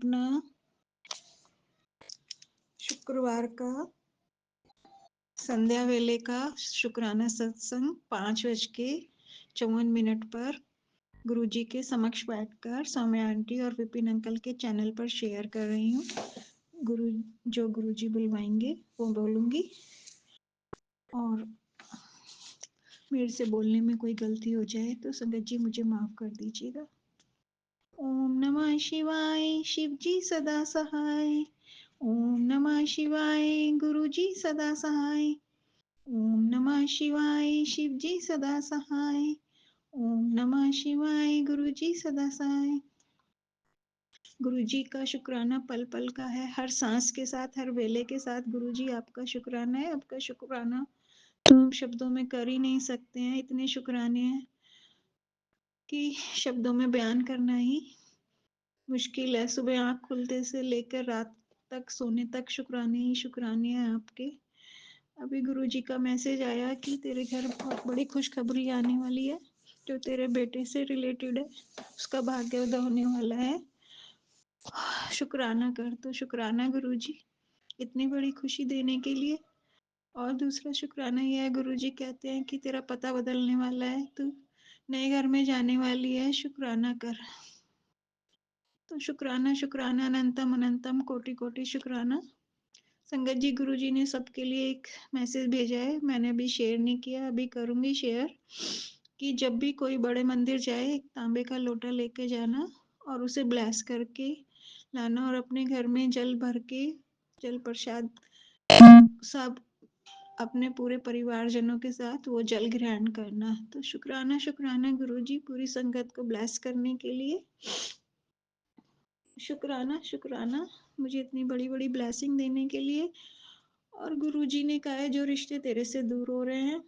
अपना शुक्रवार का संध्या वेले का शुक्राना सत्संग 5:54 पर गुरुजी के समक्ष बैठकर सौम्या आंटी और विपिन अंकल के चैनल पर शेयर कर रही हूँ। जो गुरुजी बुलवाएंगे वो बोलूंगी, और मेरे से बोलने में कोई गलती हो जाए तो संगत जी मुझे माफ कर दीजिएगा। ओम नमः शिवाय, शिव जी सदा सहाय। ओम नमः शिवाय, गुरुजी सदा सहाय। ओम नमः शिवाय, शिव जी सदा सहाय। ओम नमः शिवाय, गुरुजी सदा सहाय। गुरुजी का शुक्राना पल पल का है, हर सांस के साथ, हर वेले के साथ गुरुजी आपका शुक्राना है। आपका शुक्राना तो हम शब्दों में कर ही नहीं सकते हैं, इतने शुक्राने हैं कि शब्दों में बयान करना ही मुश्किल है। सुबह आँख खुलते से लेकर रात तक सोने तक शुक्राने ही शुक्राने हैं आपके। अभी गुरुजी का मैसेज आया कि तेरे घर बहुत बड़ी खुशखबरी आने वाली है, जो तेरे बेटे से रिलेटेड है, उसका भाग्य उदय होने वाला है। शुक्राना कर। तो शुक्राना गुरुजी इतनी बड़ी खुशी देने के लिए। और दूसरा शुक्राना यह है, गुरुजी कहते हैं कि तेरा पता बदलने वाला है, तू नए घर में जाने वाली है, शुक्राना कर। तो शुक्राना शुक्राना अनंतम अनंतम कोटि कोटि शुक्राना। संगत जी गुरुजी ने सबके लिए एक मैसेज भेजा है, मैंने अभी शेयर नहीं किया, अभी करूंगी शेयर, कि जब भी कोई बड़े मंदिर जाए एक तांबे का लोटा लेके जाना और उसे ब्लेस करके लाना, और अपने घर में जल भर के जल प्रसाद सब अपने पूरे परिवारजनों के साथ वो जल ग्रहण करना। तो शुक्राना शुक्राना गुरुजी पूरी संगत को ब्लेस करने के लिए। शुक्राना शुक्राना मुझे इतनी बड़ी बड़ी ब्लेसिंग देने के लिए। और गुरुजी ने कहा है, जो रिश्ते तेरे से दूर हो रहे हैं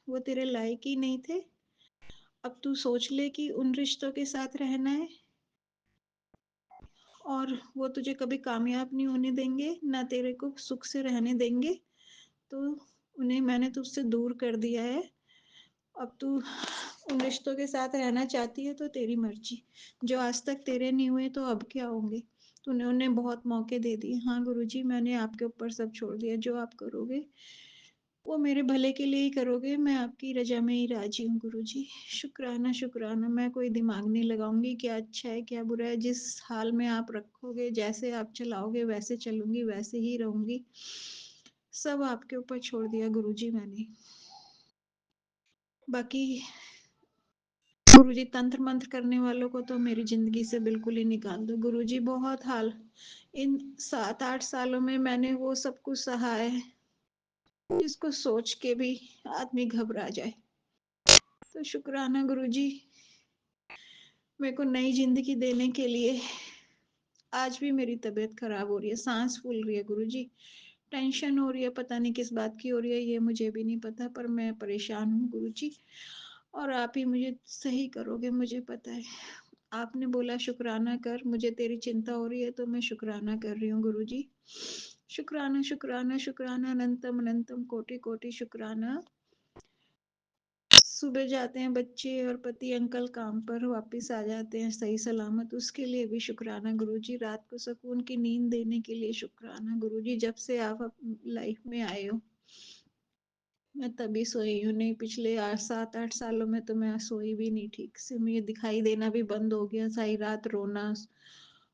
वो तेरे लायक ही नहीं थे। अब तू सोच ले कि उन रिश्तों के साथ रहना है और वो तुझे कभी कामयाब नहीं होने देंगे, ना तेरे को सुख से रहने देंगे। तो उन्हें मैंने तुझसे दूर कर दिया है। अब तू उन रिश्तों के साथ रहना चाहती है तो तेरी मर्जी, जो आज तक तेरे नहीं हुए तो अब क्या होंगे। तूने उन्हें बहुत मौके दे दिए। हाँ गुरुजी, मैंने आपके ऊपर सब छोड़ दिया, जो आप करोगे वो मेरे भले के लिए ही करोगे, मैं आपकी रजा में ही राजी हूँ गुरुजी। शुक्राना शुक्राना। मैं कोई दिमाग नहीं लगाऊंगी क्या अच्छा है क्या बुरा है, जिस हाल में आप रखोगे, जैसे आप चलाओगे वैसे चलूंगी, वैसे ही रहूंगी। सब आपके ऊपर छोड़ दिया गुरुजी मैंने। बाकी गुरुजी तंत्र मंत्र करने वालों को तो मेरी जिंदगी से बिल्कुल ही निकाल दो गुरुजी। बहुत हाल इन 7-8 सालों में मैंने वो सब कुछ सहा है जिसको सोच के भी आदमी घबरा जाए। तो शुक्राना गुरुजी मेरे को नई जिंदगी देने के लिए। आज भी मेरी तबीयत खराब हो रही है, सांस फूल रही है गुरुजी, टेंशन हो रही है, पता नहीं किस बात की हो रही है, ये मुझे भी नहीं पता, पर मैं परेशान हूँ गुरुजी। और आप ही मुझे सही करोगे, मुझे पता है। आपने बोला शुक्राना कर, मुझे तेरी चिंता हो रही है तो मैं शुक्राना कर रही हूँ गुरुजी। शुक्राना शुक्राना शुक्राना अनंतम अनंतम कोटि कोटि शुक्राना। सुबह जाते हैं बच्चे और पति अंकल काम पर, वापस आ जाते हैं सही सलामत, उसके लिए भी शुक्राना गुरुजी। रात को सुकून की नींद देने के लिए शुक्राना गुरुजी। जब से आप लाइफ में आए हो मैं तभी सोई हूँ, नहीं पिछले 7-8 सालों में तो मैं सोई भी नहीं ठीक से। मुझे दिखाई देना भी बंद हो गया, सारी रात रोना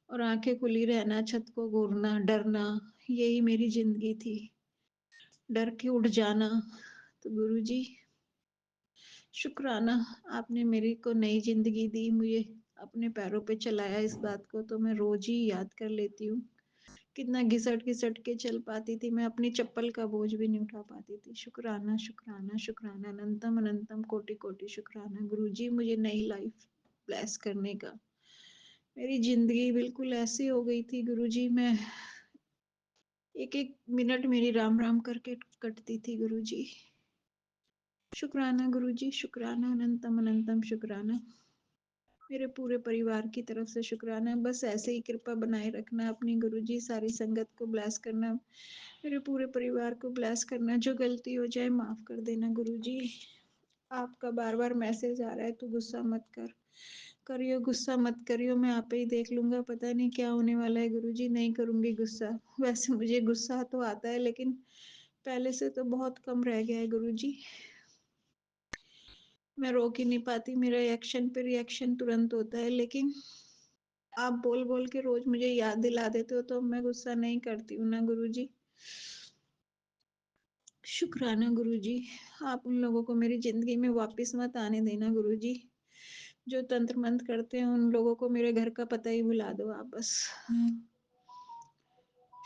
और आंखें खुली रहना, छत को घूरना, डरना, यही मेरी जिंदगी थी। डर के उठ जाना। तो गुरुजी शुक्राना, आपने मेरे को नई जिंदगी दी, मुझे अपने पैरों पे चलाया। इस बात को तो मैं रोज ही याद कर लेती हूँ। कितना घिसट घिसट के चल पाती थी मैं, अपनी चप्पल का बोझ भी नहीं उठा पाती थी। शुक्राना शुक्राना शुक्राना अनंतम अनंतम कोटि कोटि शुक्राना गुरुजी, मुझे नई लाइफ ब्लेस करने का। मेरी जिंदगी बिल्कुल ऐसी हो गई थी गुरुजी, मैं एक एक मिनट मेरी राम राम करके कटती थी गुरुजी। शुक्राना गुरुजी, शुक्राना अनंतम अनंतम शुक्राना। मेरे पूरे परिवार की तरफ से शुक्राना। बस ऐसे ही कृपा बनाए रखना अपनी गुरुजी, सारी संगत को ब्लेस करना, मेरे पूरे परिवार को ब्लेस करना। जो गलती हो जाए माफ कर देना गुरुजी। आपका बार बार मैसेज आ रहा है, तू गुस्सा मत कर, करियो, गुस्सा मत करियो, मैं आपे ही देख लूँगा, पता नहीं क्या होने वाला है गुरुजी, नहीं करूँगी गुस्सा। वैसे मुझे गुस्सा तो आता है लेकिन पहले से तो बहुत कम रह गया है गुरुजी। मैं रोक ही नहीं पाती, मेरा एक्शन पे रिएक्शन तुरंत होता है, लेकिन आप बोल-बोल के रोज़ मुझे याद दिला देते हो तो मैं गुस्सा नहीं करती हूँ ना गुरुजी। शुक्राना गुरुजी, आप उन लोगों को मेरी ज़िंदगी में वापस मत आने देना गुरुजी। जो तंत्र मंत्र करते हैं उन लोगों को मेरे घर का पता ही भुला दो आप बस।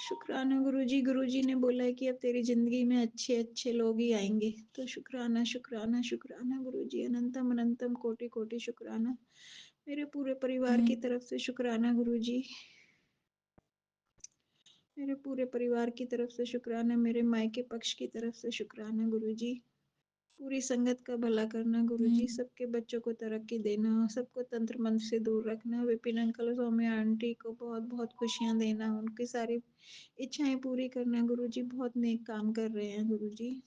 शुक्राना गुरुजी, गुरुजी ने बोला है कि अब तेरी ज़िंदगी में अच्छे-अच्छे लोग ही आएँगे। तो शुक्राना, शुक्राना, शुक्राना गुरुजी, अनंतम अनंतम कोटि-कोटि शुक्राना। मेरे पूरे परिवार की तरफ से शुक्राना गुरुजी। मेरे पूरे परिवार की तरफ से शुक्राना, मेरे मायके पक्ष की तरफ से शुक्राना गुरुजी। पूरी संगत का भला करना गुरुजी, सबके बच्चों को तरक्की देना, सबको तंत्र मंत्र से दूर रखना, विपिन अंकल सौम्या आंटी को बहुत बहुत खुशियाँ देना, उनकी सारी इच्छाएं पूरी करना गुरुजी। बहुत नेक काम कर रहे हैं गुरुजी,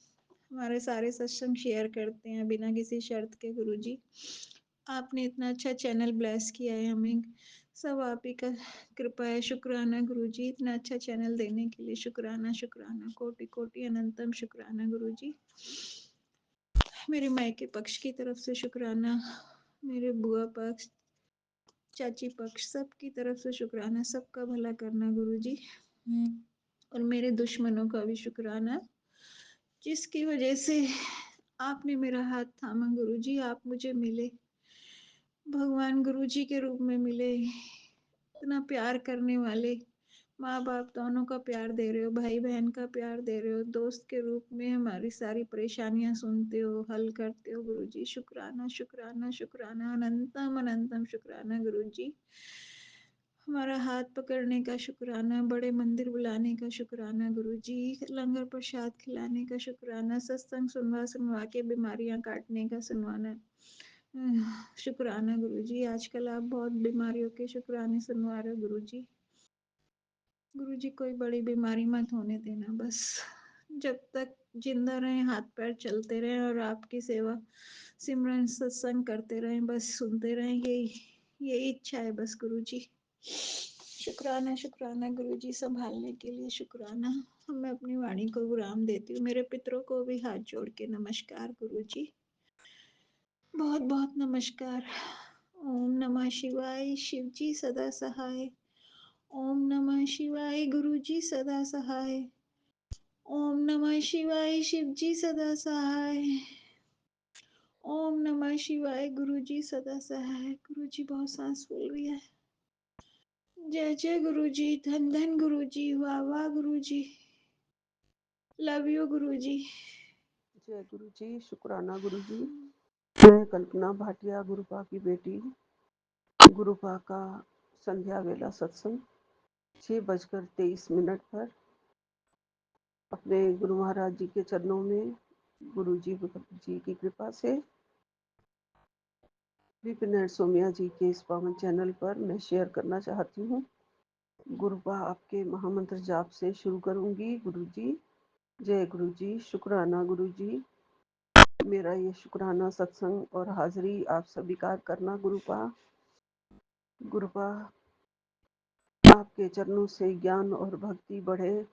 हमारे सारे सत्संग शेयर करते हैं बिना किसी शर्त के गुरुजी। आपने इतना अच्छा चैनल ब्लेस किया है हमें, सब आप ही का कृपा है। शुक्राना गुरुजी, इतना अच्छा चैनल देने के लिए शुक्राना, शुक्राना, कोटि कोटि अनंतम शुक्राना गुरुजी। मेरे मायके पक्ष की तरफ से शुक्राना, मेरे बुआ पक्ष, चाची पक्ष, सबकी तरफ से शुक्राना, सबका भला करना गुरुजी। और मेरे दुश्मनों का भी शुक्राना, जिसकी वजह से आपने मेरा हाथ थामा गुरुजी, आप मुझे मिले, भगवान गुरुजी के रूप में मिले, इतना प्यार करने वाले, माँ बाप दोनों का प्यार दे रहे हो, भाई बहन का प्यार दे रहे हो, दोस्त के रूप में हमारी सारी परेशानियां सुनते हो, हल करते हो गुरुजी। शुक्राना, शुक्राना, शुक्राना, अनंतम अनंतम शुक्राना गुरुजी। हमारा हाथ पकड़ने का शुक्राना, बड़े मंदिर बुलाने का शुक्राना गुरुजी, लंगर प्रसाद खिलाने का शुक्राना, सत्संग सुनवा सुनवा के बीमारियां काटने का सुनवाना शुक्राना गुरुजी। आजकल आप बहुत बीमारियों के शुक्राने सुनवा रहे हो गुरुजी। गुरुजी कोई बड़ी बीमारी मत होने देना बस, जब तक जिंदा रहें, हाथ पैर चलते रहें और आपकी सेवा सिमरन सत्संग करते रहें, बस सुनते रहें, यही यही इच्छा है बस गुरुजी। शुक्राना, शुक्राना गुरुजी, संभालने के लिए शुक्राना। मैं अपनी वाणी को विराम देती हूँ, मेरे पितरों को भी हाथ जोड़ के नमस्कार गुरुजी, बहुत बहुत नमस्कार। ओम नमः शिवाय, शिव जी सदा सहाय। ओम नमः शिवाय, गुरुजी सदा सहाय। ओम नमः शिवाय, शिव जी सदा सहाय। ओम नमः शिवाय, गुरुजी सदा सहाय। गुरुजी बहुत सांस फूल रही है। जय जय गुरुजी, धन धन गुरुजी, वाह वाह गुरुजी, लव यू गुरुजी। जय गुरु जी, शुक्राना गुरु जी। मैं कल्पना भाटिया, गुरुपा की बेटी। गुरुपा का संध्या वेला सत्संग 6:23 पर अपने गुरु महाराज जी के चरणों में गुरु जी की कृपा से विपिन एंड सोमिया जी के इस पावन चैनल पर मैं शेयर करना चाहती हूँ। गुरुपा आपके महामंत्र जाप से शुरू करूंगी। गुरु जी, जय गुरु जी, शुक्राना गुरु जी। मेरा ये शुक्राना सत्संग और हाजिरी आप स्वीकार करना गुरुपा। गुरुपा, आपके चरणों से ज्ञान और भक्ति बढ़े,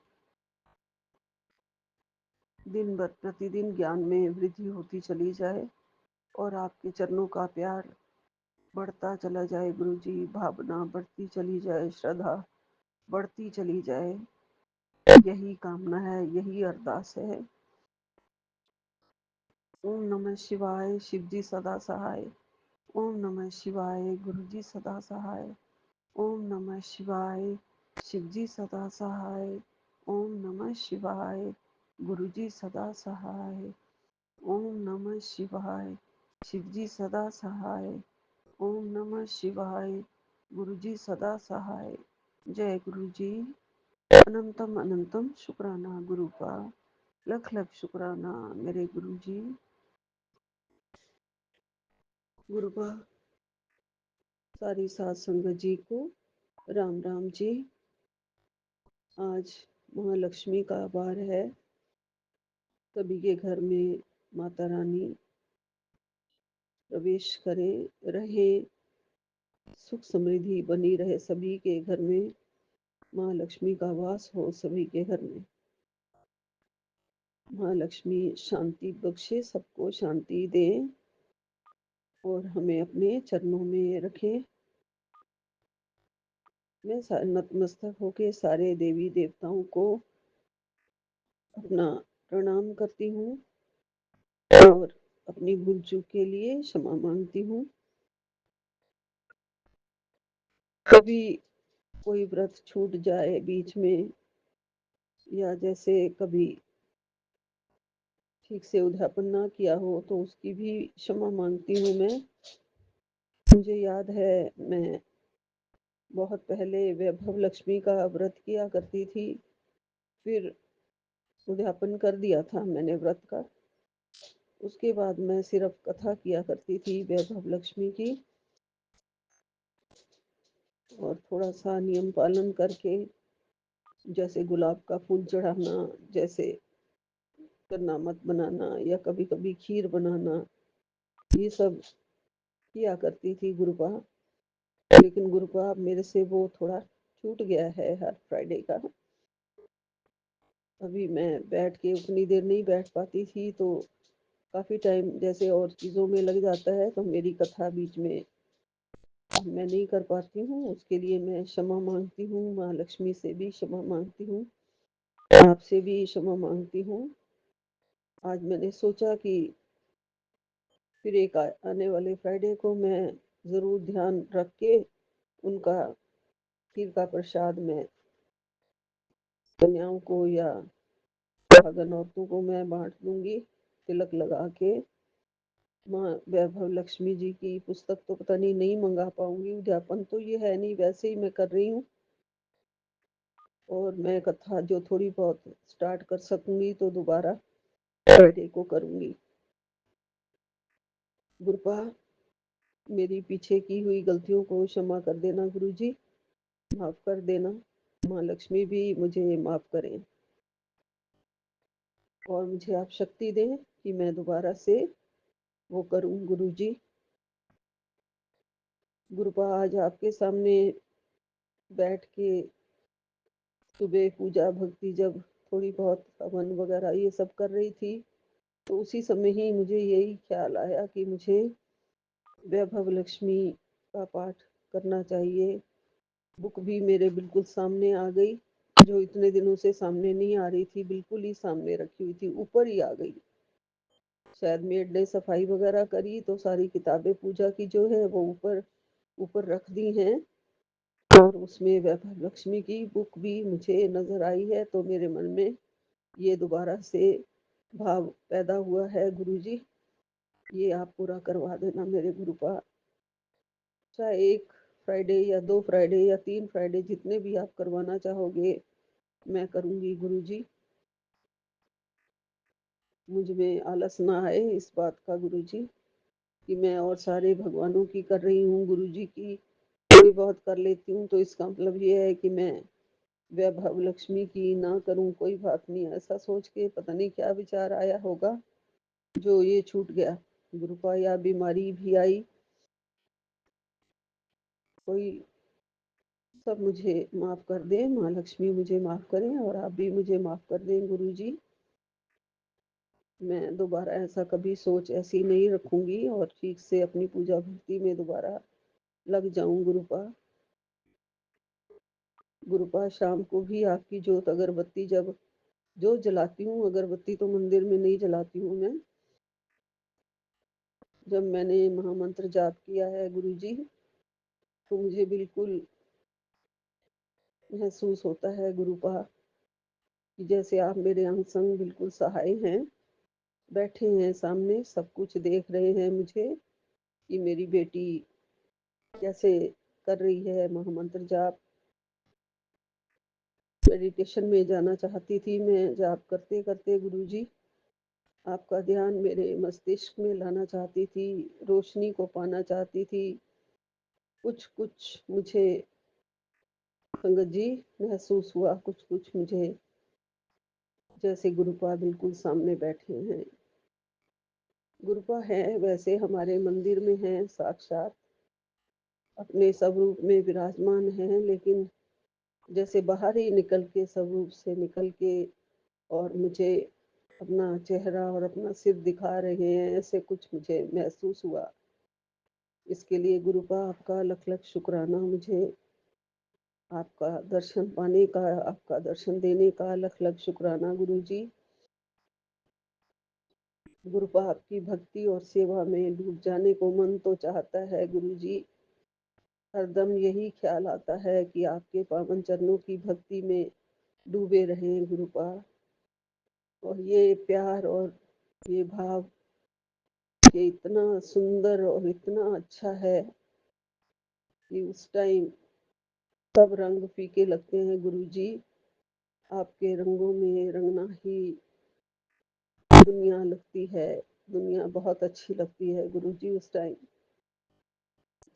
दिन भर प्रतिदिन ज्ञान में वृद्धि होती चली जाए और आपके चरणों का प्यार बढ़ता चला जाए गुरु जी, भावना बढ़ती चली जाए, श्रद्धा बढ़ती चली जाए, यही कामना है, यही अरदास है। ओम नमः शिवाय, शिव जी सदा सहाय। ओम नमः शिवाय, गुरु जी सदा सहाय। ओम नमः शिवाय, शिव जी सदा सहाय। ओम नमः शिवाय, गुरु जी सदा सहाय। ओम नमः शिवाय, शिव जी सदा सहाय। ओम नमः शिवाय, गुरु जी सदा सहाय। जय गुरु जी, अनंतम अनंतम शुक्राना गुरु का, लख लख शुक्राना मेरे गुरु जी। गुरु का सारी सात संगत जी को राम राम जी। आज महालक्ष्मी का वार है, सभी के घर में माता रानी प्रवेश करें, रहे, सुख समृद्धि बनी रहे सभी के घर में, माँ लक्ष्मी का वास हो सभी के घर में। माँ लक्ष्मी शांति बख्शे, सबको शांति दे और हमें अपने चरणों में रखे। मैं नतमस्तक होके सारे देवी देवताओं को अपना प्रणाम करती हूँ और अपनी भूल चूक के लिए क्षमा मांगती हूँ। कभी कोई व्रत छूट जाए बीच में, या जैसे कभी ठीक से उद्यापन ना किया हो, तो उसकी भी क्षमा मांगती हूँ मैं। मुझे याद है, मैं बहुत पहले वैभव लक्ष्मी का व्रत किया करती थी, फिर उद्यापन कर दिया था मैंने व्रत का। उसके बाद मैं सिर्फ कथा किया करती थी वैभव लक्ष्मी की, और थोड़ा सा नियम पालन करके, जैसे गुलाब का फूल चढ़ाना, जैसे करनामत बनाना, या कभी कभी खीर बनाना, ये सब किया करती थी गुरुपा। लेकिन गुरुपा अब मेरे से वो थोड़ा छूट गया है हर फ्राइडे का। अभी मैं बैठ के उतनी देर नहीं बैठ पाती थी, तो काफ़ी टाइम जैसे और चीज़ों में लग जाता है, तो मेरी कथा बीच में मैं नहीं कर पाती हूँ। उसके लिए मैं क्षमा मांगती हूँ, माँ लक्ष्मी से भी क्षमा मांगती हूँ, आपसे भी क्षमा मांगती हूँ। आज मैंने सोचा कि फिर एक आने वाले फ्राइडे को मैं ज़रूर ध्यान रख के उनका खीर का प्रसाद मैं कन्याओं को या सुहागन औरतों को मैं बांट दूंगी, तिलक लगा के। माँ वैभव लक्ष्मी जी की पुस्तक तो पता नहीं मंगा पाऊंगी, उद्यापन तो ये है नहीं, वैसे ही मैं कर रही हूँ। और मैं कथा जो थोड़ी बहुत स्टार्ट कर सकूंगी तो दोबारा फ्राइडे को करूंगी। गुरुपा, मेरी पीछे की हुई गलतियों को क्षमा कर देना गुरु जी, माफ कर देना। माँ लक्ष्मी भी मुझे माफ करें, और मुझे आप शक्ति दें कि मैं दोबारा से वो करूं गुरु जी। गुरुपा, आज आपके सामने बैठ के सुबह पूजा भक्ति जब थोड़ी बहुत हवन वगैरह ये सब कर रही थी, तो उसी समय ही मुझे यही ख्याल आया कि मुझे वैभव लक्ष्मी का पाठ करना चाहिए। बुक भी मेरे बिल्कुल सामने आ गई, जो इतने दिनों से सामने नहीं आ रही थी, बिल्कुल ही सामने रखी हुई थी, ऊपर ही आ गई। शायद मेड ने सफाई वगैरह करी तो सारी किताबें पूजा की जो है वो ऊपर ऊपर रख दी हैं, और उसमें वैभव लक्ष्मी की बुक भी मुझे नजर आई है। तो मेरे मन में ये दोबारा से भाव पैदा हुआ है गुरुजी, ये आप पूरा करवा देना मेरे गुरुपा। चाहे एक फ्राइडे या 2 फ्राइडे या 3 फ्राइडे, जितने भी आप करवाना चाहोगे मैं करूंगी गुरुजी। मुझ में आलस ना आए इस बात का गुरुजी, कि मैं और सारे भगवानों की कर रही हूँ, गुरुजी की थोड़ी बहुत कर लेती हूँ, तो इसका मतलब ये है कि मैं वैभव लक्ष्मी की ना करूं। कोई बात नहीं, ऐसा सोच के पता नहीं क्या विचार आया होगा जो ये छूट गया गुरुपा, या बीमारी भी आई कोई। सब मुझे माफ कर दें, माँ लक्ष्मी मुझे माफ करें, और आप भी मुझे माफ कर दें गुरुजी। मैं दोबारा ऐसा कभी सोच ऐसी नहीं रखूंगी, और ठीक से अपनी पूजा भक्ति में दोबारा लग जाऊं गुरुपा। गुरुपा, शाम को भी आपकी जोत अगरबत्ती जब जो जलाती हूँ, अगरबत्ती तो मंदिर में नहीं जलाती हूँ मैं, जब मैंने महामंत्र जाप किया है गुरुजी, तो मुझे बिल्कुल महसूस होता है गुरुपा कि जैसे आप मेरे अंग संग बिल्कुल सहाय हैं, बैठे हैं सामने, सब कुछ देख रहे हैं मुझे कि मेरी बेटी कैसे कर रही है महामंत्र जाप। मेडिटेशन में जाना चाहती थी मैं, जाप करते करते गुरुजी आपका ध्यान मेरे मस्तिष्क में लाना चाहती थी, रोशनी को पाना चाहती थी। कुछ कुछ मुझे संगत जी महसूस हुआ, कुछ कुछ मुझे, जैसे गुरुपा बिल्कुल सामने बैठे हैं। गुरुपा है वैसे हमारे मंदिर में है साक्षात, अपने स्वरूप में विराजमान हैं, लेकिन जैसे बाहर ही निकल के स्वरूप से निकल के और मुझे अपना चेहरा और अपना सिर दिखा रहे हैं, ऐसे कुछ मुझे महसूस हुआ। इसके लिए गुरुपा आपका लख लख शुक्राना। मुझे आपका दर्शन पाने का, आपका दर्शन देने का लख लख शुक्राना गुरुजी। गुरुपा आपकी भक्ति और सेवा में डूब जाने को मन तो चाहता है गुरुजी। हरदम यही ख्याल आता है कि आपके पावन चरणों की भक्ति में डूबे रहें गुरुपा। और ये प्यार और ये भाव, ये इतना सुंदर और इतना अच्छा है कि उस टाइम सब रंग फीके लगते हैं गुरुजी। आपके रंगों में रंगना ही दुनिया लगती है, दुनिया बहुत अच्छी लगती है गुरुजी। उस टाइम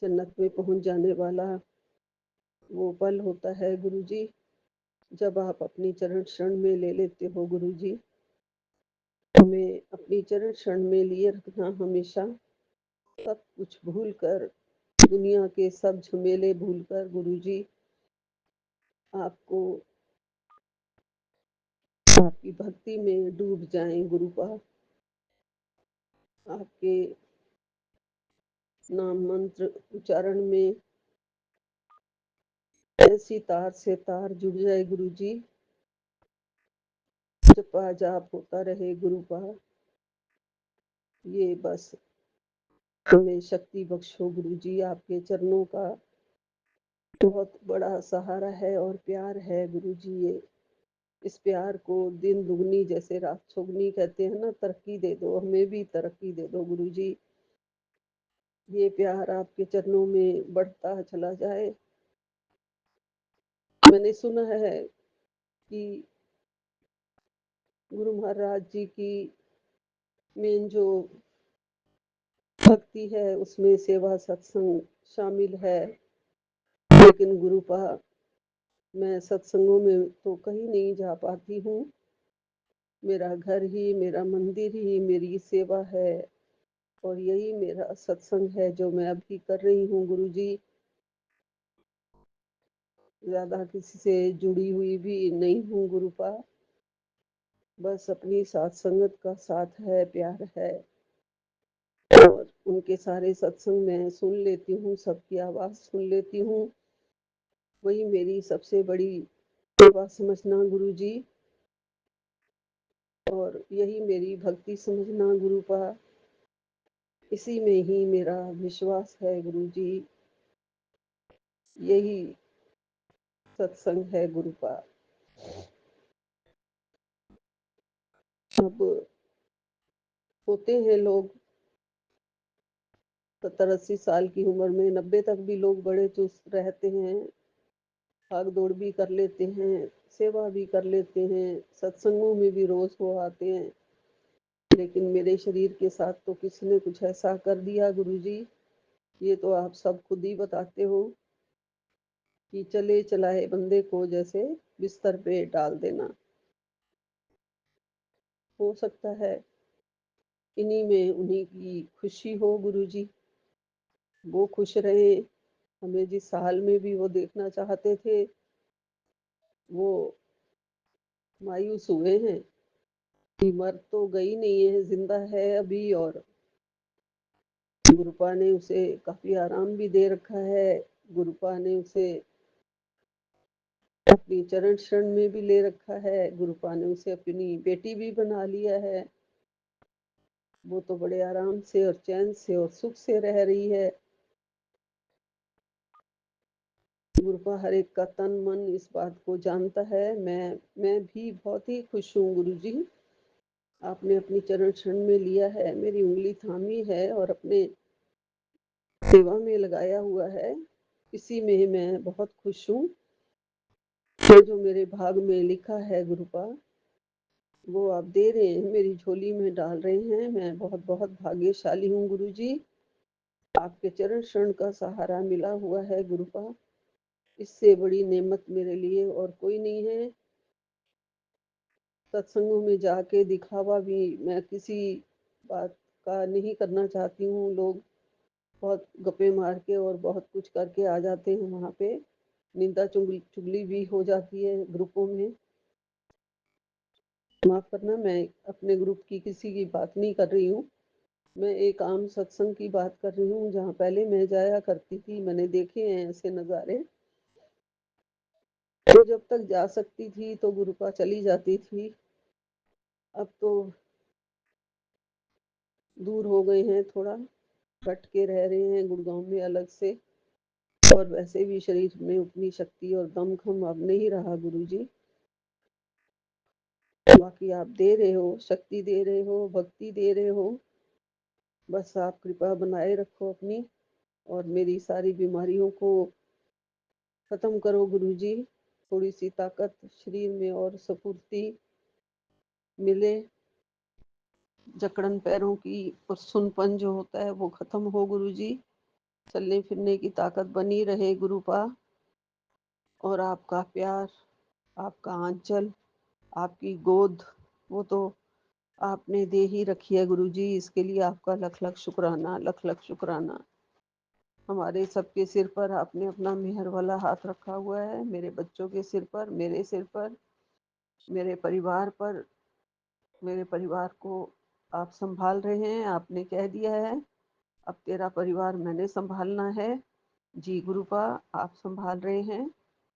जन्नत में पहुंच जाने वाला वो पल होता है गुरुजी, जब आप अपनी चरण शरण में ले लेते हो गुरुजी। हमें अपनी चरण शरण में लिए रखना हमेशा, सब कुछ भूल कर, दुनिया के सब झमेले भूल कर गुरुजी आपको, आपकी भक्ति में डूब जाएं गुरुपा। आपके नाम मंत्र उच्चारण में ऐसी तार से तार जुड़ जाए गुरुजी, जपा जाप होता रहे गुरुपा। ये बस हमें शक्ति बख्शो गुरुजी। आपके चरणों का बहुत बड़ा सहारा है और प्यार है गुरुजी। ये इस प्यार को दिन दुगनी, जैसे रात चौगनी कहते हैं ना, तरक्की दे दो, हमें भी तरक्की दे दो गुरुजी। ये प्यार आपके चरणों में बढ़ता चला जाए। मैंने सुना है कि गुरु महाराज जी की मेन जो भक्ति है उसमें सेवा सत्संग शामिल है, लेकिन गुरुपा मैं सत्संगों में तो कहीं नहीं जा पाती हूँ। मेरा घर ही, मेरा मंदिर ही मेरी सेवा है और यही मेरा सत्संग है जो मैं अभी कर रही हूँ गुरुजी। ज्यादा किसी से जुड़ी हुई भी नहीं हूँ गुरुपा, बस अपनी साथ संगत का साथ है, प्यार है। और उनके सारे सत्संग मैं सुन लेती हूँ, सबकी आवाज सुन लेती हूँ, वही मेरी सबसे बड़ी सेवा समझना गुरुजी। और यही मेरी भक्ति समझना गुरुपा, इसी में ही मेरा विश्वास है गुरुजी। यही सत्संग है गुरुपा। अब होते हैं लोग 70-80 साल की उम्र में, 90 तक भी लोग बड़े चुस्त रहते हैं, भाग दौड़ भी कर लेते हैं, सेवा भी कर लेते हैं, सत्संगों में भी रोज हो आते हैं। लेकिन मेरे शरीर के साथ तो किसी ने कुछ ऐसा कर दिया गुरुजी, ये तो आप सब खुद ही बताते हो कि चले चलाए बंदे को जैसे बिस्तर पे डाल देना। हो सकता है इन्हीं में उन्हीं की खुशी हो गुरुजी, वो खुश रहे। हमें जिस हाल में भी वो देखना चाहते थे, वो मायूस हुए हैं कि मर तो गई नहीं है, जिंदा है अभी। और गुरुपा ने उसे काफी आराम भी दे रखा है। गुरुपा ने उसे अपनी चरण शरण में भी ले रखा है, गुरुपा ने उसे अपनी बेटी भी बना लिया है। वो तो बड़े आराम से और चैन से और सुख से रह रही है। गुरुपा हर एक का तन मन इस बात को जानता है। मैं भी बहुत ही खुश हूँ गुरुजी, आपने अपनी चरण शरण में लिया है, मेरी उंगली थामी है और अपने सेवा में लगाया हुआ है। इसी में मैं बहुत खुश हूँ। जो मेरे भाग में लिखा है गुरुपा, वो आप दे रहे हैं, मेरी झोली में डाल रहे हैं। मैं बहुत बहुत भाग्यशाली हूँ गुरुजी, आपके चरण शरण का सहारा मिला हुआ है गुरुपा। इससे बड़ी नेमत मेरे लिए और कोई नहीं है। सत्संगों में जाके दिखावा भी मैं किसी बात का नहीं करना चाहती हूँ। लोग बहुत गप्पे मार के और बहुत कुछ करके आ जाते हैं वहाँ पे। निंदा चुगली भी हो जाती है ग्रुपों में। माफ करना, मैं अपने ग्रुप की किसी की बात नहीं कर रही हूँ। मैं एक आम सत्संग की बात कर रही हूँ जहाँ पहले मैं जाया करती थी। मैंने देखे हैं ऐसे नज़ारे। तो जब तक जा सकती थी तो गुरुपा चली जाती थी। अब तो दूर हो गए हैं, थोड़ा कट के रह रहे हैं गुड़गांव में अलग से। और वैसे भी शरीर में उतनी शक्ति और दमखम अब नहीं रहा गुरुजी। बाकी आप दे रहे हो, शक्ति दे रहे हो, भक्ति दे रहे हो। बस आप कृपा बनाए रखो अपनी, और मेरी सारी बीमारियों को खत्म करो गुरुजी। थोड़ी सी ताकत शरीर में और स्फूर्ति मिले। जकड़न पैरों की और सुनपन जो होता है वो खत्म हो गुरुजी। चलने फिरने की ताकत बनी रहे गुरुपा। और आपका प्यार, आपका आंचल, आपकी गोद, वो तो आपने दे ही रखी है गुरुजी। इसके लिए आपका लख लख शुक्राना, लख लख शुक्राना। हमारे सबके सिर पर आपने अपना मेहर वाला हाथ रखा हुआ है। मेरे बच्चों के सिर पर, मेरे सिर पर, मेरे परिवार पर। मेरे परिवार को आप संभाल रहे हैं। आपने कह दिया है अब तेरा परिवार मैंने संभालना है। जी गुरुपा, आप संभाल रहे हैं।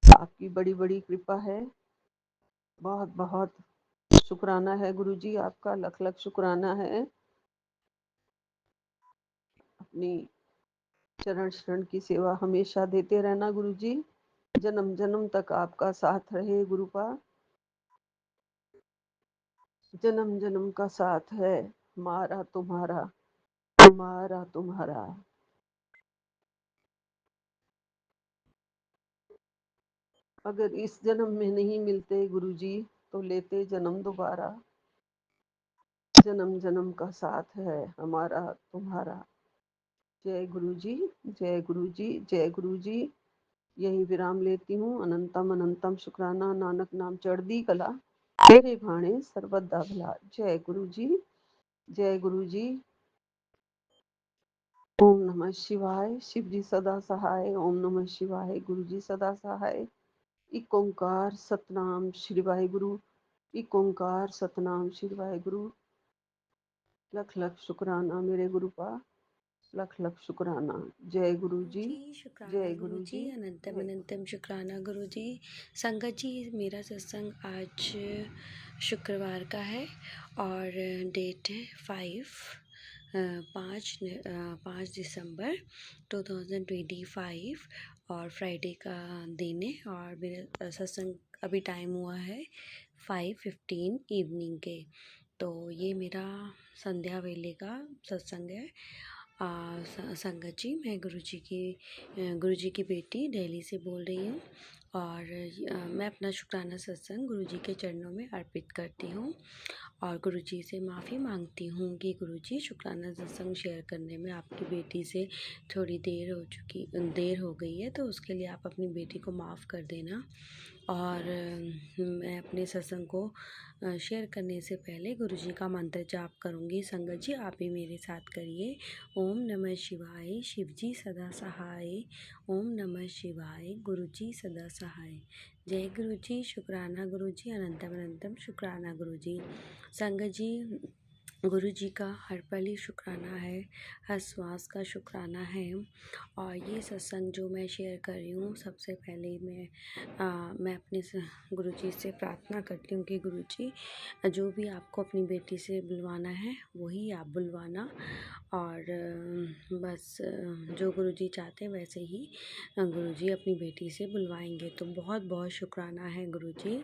आपकी बड़ी बड़ी कृपा है। बहुत बहुत शुक्राना है गुरुजी, आपका लख लख शुक्राना है। अपनी चरण शरण की सेवा हमेशा देते रहना गुरुजी। जन्म जन्म तक आपका साथ रहे गुरुपा। जन्म जन्म का साथ है हमारा तुम्हारा, हमारा तुम्हारा। अगर इस जन्म में नहीं मिलते गुरुजी तो लेते जन्म दोबारा। जन्म जन्म का साथ है हमारा तुम्हारा। जय गुरुजी, जय गुरुजी, जय गुरुजी। यही विराम लेती हूँ। अनंतम अनंतम शुक्राना, नानक नाम चढ़दी कला, तेरे भाणे सर्वदा भला। जय गुरुजी, जय गुरुजी। ओम नमः शिवाय, शिव जी सदा सहाय। ओम नमः शिवाय, गुरु जी सदा सहाय। इक ओंकार सतनाम श्री वाहिगुरु। इक ओंकार सतनाम श्री वाहिगुरु। लख लख शुक्राना मेरे गुरुपा, लख लख शुक्राना। जय गुरु जी, जी, शुक्राना जय गुरु गुरुजी, जी, अनंतम जय गुरु अनंतम शुक्राना गुरुजी। संगत जी, मेरा सत्संग आज शुक्रवार का है और डेट है 5 दिसंबर 2025 और फ्राइडे का दिन है। और मेरा सत्संग अभी टाइम हुआ है 5:15 इवनिंग के। तो ये मेरा संध्या वेले का सत्संग है। संगत जी, मैं गुरुजी की बेटी दिल्ली से बोल रही हूँ और मैं अपना शुक्राना सत्संग गुरुजी के चरणों में अर्पित करती हूँ और गुरुजी से माफ़ी मांगती हूँ कि गुरुजी, शुक्राना सत्संग शेयर करने में आपकी बेटी से थोड़ी देर हो गई है, तो उसके लिए आप अपनी बेटी को माफ़ कर देना। और मैं अपने सत्संग को शेयर करने से पहले गुरुजी का मंत्र जाप करूँगी। संगत जी, आप भी मेरे साथ करिए। ओम नमः शिवाय, शिव जी सदा सहाय। ओम नमः शिवाय, गुरु जी सदा सहाय। जय गुरु जी, शुक्राना गुरु जी, अनंतम अनंतम शुक्राना गुरु जी। संगत जी, गुरु जी का हर पल ही शुक्राना है, हर श्वास का शुक्राना है। और ये सत्संग जो मैं शेयर कर रही हूँ, सबसे पहले मैं अपने गुरु जी से प्रार्थना करती हूँ कि गुरु जी, जो भी आपको अपनी बेटी से बुलवाना है वही आप बुलवाना। और बस जो गुरुजी चाहते हैं वैसे ही गुरुजी अपनी बेटी से बुलवाएंगे। तो बहुत बहुत शुक्राना है गुरुजी,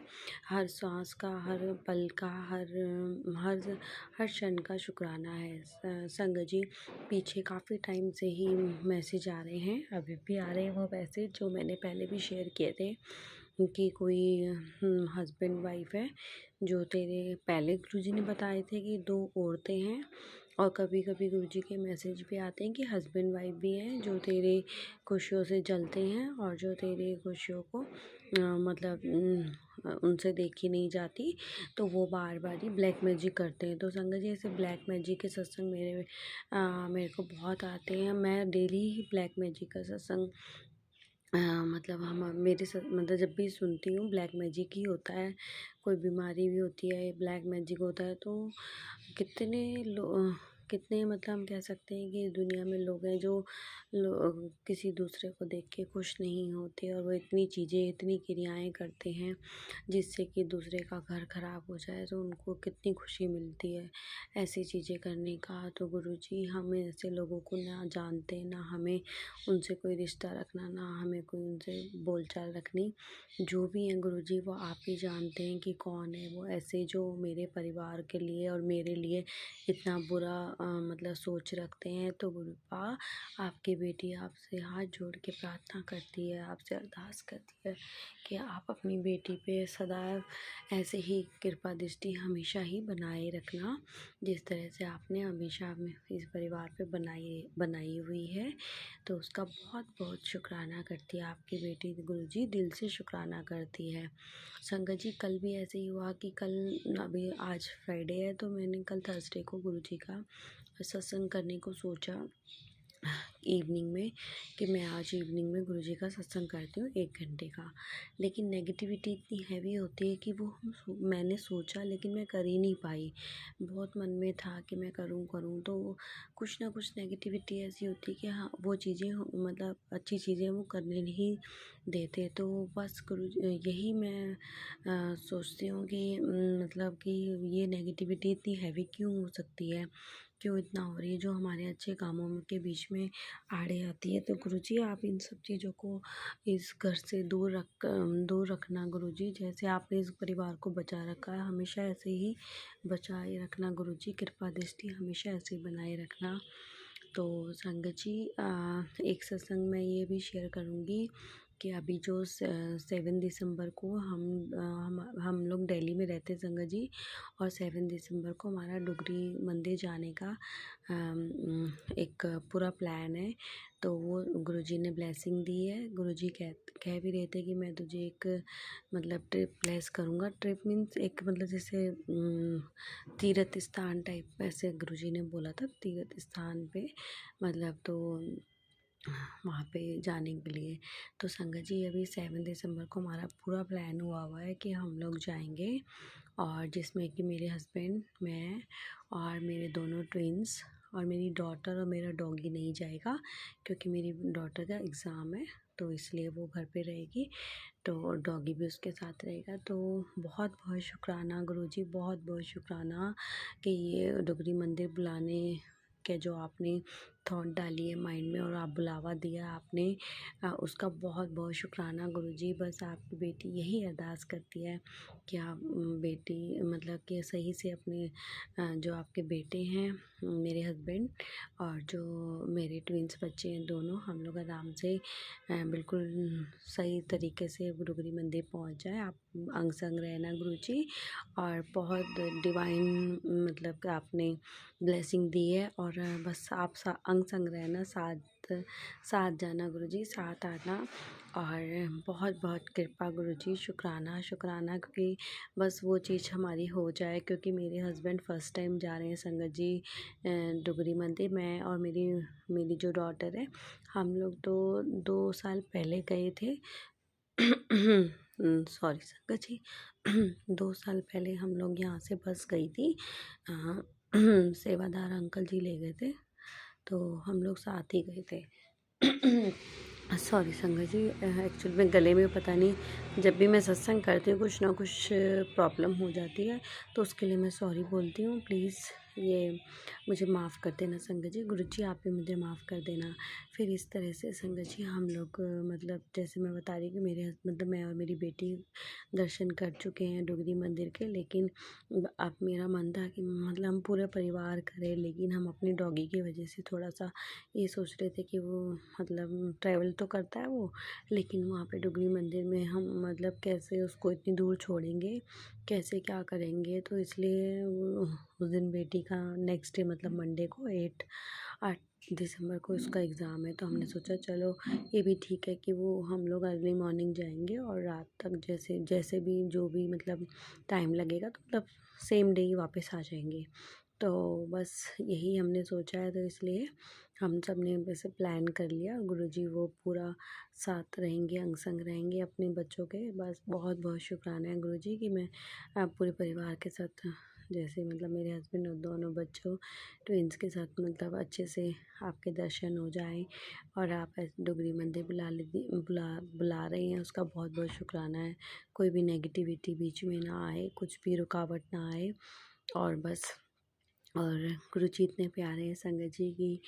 हर सांस का, हर पल का, हर हर क्षण का शुक्राना है। संगत जी, पीछे काफ़ी टाइम से ही मैसेज आ रहे हैं, अभी भी आ रहे हैं वो मैसेज जो मैंने पहले भी शेयर किए थे कि कोई हस्बैंड वाइफ है जो तेरे, पहले गुरुजी ने बताए थे कि 2 औरतें हैं और कभी कभी गुरुजी के मैसेज भी आते हैं कि हस्बैंड वाइफ भी हैं जो तेरे खुशियों से जलते हैं और जो तेरी खुशियों को मतलब उनसे देखी नहीं जाती, तो वो बार बार ही ब्लैक मैजिक करते हैं। तो संगत जी, ऐसे ब्लैक मैजिक के सत्संग मेरे को बहुत आते हैं। मैं डेली ही ब्लैक मैजिक का सत्संग मतलब हम मतलब जब भी सुनती हूँ ब्लैक मैजिक ही होता है। कोई बीमारी भी होती है, ब्लैक मैजिक होता है। तो कितने कितने मतलब हम कह सकते हैं कि दुनिया में लोग हैं जो किसी दूसरे को देख के खुश नहीं होते, और वो इतनी चीज़ें, इतनी क्रियाएं करते हैं जिससे कि दूसरे का घर खराब हो जाए तो उनको कितनी खुशी मिलती है ऐसी चीज़ें करने का। तो गुरुजी, हमें ऐसे लोगों को ना जानते, ना हमें उनसे कोई रिश्ता रखना, ना हमें कोई उनसे बोलचाल रखनी। जो भी हैं गुरुजी, वो आप ही जानते हैं कि कौन है वो ऐसे जो मेरे परिवार के लिए और मेरे लिए इतना बुरा मतलब सोच रखते हैं। तो गुरुपा, आपकी बेटी आपसे हाथ जोड़ के प्रार्थना करती है, आपसे अरदास करती है कि आप अपनी बेटी पे सदैव ऐसे ही कृपा दृष्टि हमेशा ही बनाए रखना, जिस तरह से आपने हमेशा इस परिवार पे बनाई हुई है। तो उसका बहुत बहुत शुक्राना करती है आपकी बेटी गुरुजी, दिल से शुक्राना करती है। संगत जी, कल भी ऐसे ही हुआ कि कल, अभी आज फ्राइडे है तो मैंने कल थर्सडे को गुरुजी का सत्संग करने को सोचा इवनिंग में, कि मैं आज इवनिंग में गुरुजी का सत्संग करती हूँ 1 घंटे का। लेकिन नेगेटिविटी इतनी हैवी होती है कि वो मैंने सोचा लेकिन मैं कर ही नहीं पाई। बहुत मन में था कि मैं करूँ करूँ, तो कुछ ना कुछ नेगेटिविटी ऐसी होती है कि हाँ, वो चीज़ें मतलब अच्छी चीज़ें वो करने नहीं देते। तो बस यही मैं सोचती हूँ कि मतलब कि ये नेगेटिविटी इतनी हैवी क्यों हो सकती है, क्यों इतना हो रही है, जो हमारे अच्छे कामों के बीच में आड़े आती है। तो गुरुजी, आप इन सब चीज़ों को इस घर से दूर रखना गुरुजी। जैसे आपने इस परिवार को बचा रखा है, हमेशा ऐसे ही बचाए रखना गुरुजी, कृपा दृष्टि हमेशा ऐसे ही बनाए रखना। तो संगत जी, एक सत्संग में ये भी शेयर करूँगी कि अभी जो 7 दिसंबर को हम लोग दिल्ली में रहते हैं संगत जी, और 7 दिसंबर को हमारा डुगरी मंदिर जाने का एक पूरा प्लान है। तो वो गुरुजी ने ब्लेसिंग दी है। गुरुजी कह भी रहे थे कि मैं तुझे एक मतलब ट्रिप ब्लेस करूँगा। ट्रिप मीन्स एक मतलब जैसे तीर्थ स्थान टाइप, ऐसे गुरुजी ने बोला था, तीर्थ स्थान पे मतलब, तो वहाँ पे जाने के लिए। तो संगत जी, अभी 7 दिसंबर को हमारा पूरा प्लान हुआ है कि हम लोग जाएंगे, और जिसमें कि मेरे हस्बैंड, मैं और मेरे दोनों ट्विन्स और मेरी डॉटर और मेरा डॉगी नहीं जाएगा, क्योंकि मेरी डॉटर का एग्ज़ाम है तो इसलिए वो घर पे रहेगी, तो डॉगी भी उसके साथ रहेगा। तो बहुत बहुत शुक्राना गुरुजी, बहुत बहुत शुक्राना कि ये डुगरी मंदिर बुलाने के जो आपने थॉट डाली है माइंड में और आप बुलावा दिया आपने, उसका बहुत बहुत शुक्राना गुरुजी। बस आपकी बेटी यही अरदास करती है कि आप बेटी मतलब कि सही से अपने जो आपके बेटे हैं, मेरे हस्बैंड और जो मेरे ट्विन्स बच्चे हैं, दोनों हम लोग आराम से बिल्कुल सही तरीके से डुगरी मंदिर पहुंच जाए। आप अंग संग रहना गुरुजी, और बहुत डिवाइन मतलब कि आपने ब्लेसिंग दी है, और बस आप अंग संग रहना, साथ जाना गुरुजी, साथ आना, और बहुत बहुत कृपा गुरुजी, शुक्राना शुक्राना, क्योंकि बस वो चीज़ हमारी हो जाए। क्योंकि मेरे हस्बैंड फर्स्ट टाइम जा रहे हैं संगत जी डुगरी मंदिर। मैं और मेरी जो डॉटर है, हम लोग तो 2 साल पहले गए थे। सॉरी संगत जी, 2 साल पहले हम लोग यहाँ से बस गई थी, सेवादार अंकल जी ले गए थे, तो हम लोग साथ ही गए थे। सॉरी संगत जी, एक्चुअली में गले में पता नहीं, जब भी मैं सत्संग करती हूँ कुछ ना कुछ प्रॉब्लम हो जाती है, तो उसके लिए मैं सॉरी बोलती हूँ। प्लीज़ ये मुझे माफ़ कर देना संगत जी। गुरुजी, आप भी मुझे माफ़ कर देना। फिर इस तरह से संगत जी हम लोग मतलब जैसे मैं बता रही कि मतलब मैं और मेरी बेटी दर्शन कर चुके हैं डुगरी मंदिर के, लेकिन अब मेरा मन था कि मतलब हम पूरे परिवार करें, लेकिन हम अपनी डॉगी की वजह से थोड़ा सा ये सोच रहे थे कि वो मतलब ट्रैवल तो करता है वो, लेकिन वहाँ पे डुगरी मंदिर में हम मतलब कैसे उसको इतनी दूर छोड़ेंगे, कैसे क्या करेंगे। तो इसलिए उस दिन बेटी का नेक्स्ट डे मतलब मंडे को 8 दिसंबर को उसका एग्ज़ाम है। तो हमने सोचा चलो ये भी ठीक है कि वो हम लोग अर्ली मॉर्निंग जाएंगे और रात तक जैसे जैसे भी जो भी मतलब टाइम लगेगा तो मतलब सेम डे ही वापस आ जाएंगे। तो बस यही हमने सोचा है, तो इसलिए हम सब ने वैसे प्लान कर लिया। गुरुजी वो पूरा साथ रहेंगे, अंग संग रहेंगे अपने बच्चों के। बस बहुत बहुत शुक्राना है गुरुजी कि मैं पूरे परिवार के साथ जैसे मतलब मेरे हस्बैंड और दोनों बच्चों ट्विंस के साथ मतलब अच्छे से आपके दर्शन हो जाएं और आप ऐसे डोगरी मंदिर बुला रही हैं, उसका बहुत बहुत शुक्राना है। कोई भी नेगेटिविटी बीच में ना आए, कुछ भी रुकावट ना आए। और बस और गुरुजी इतने प्यारे हैं संगत जी की।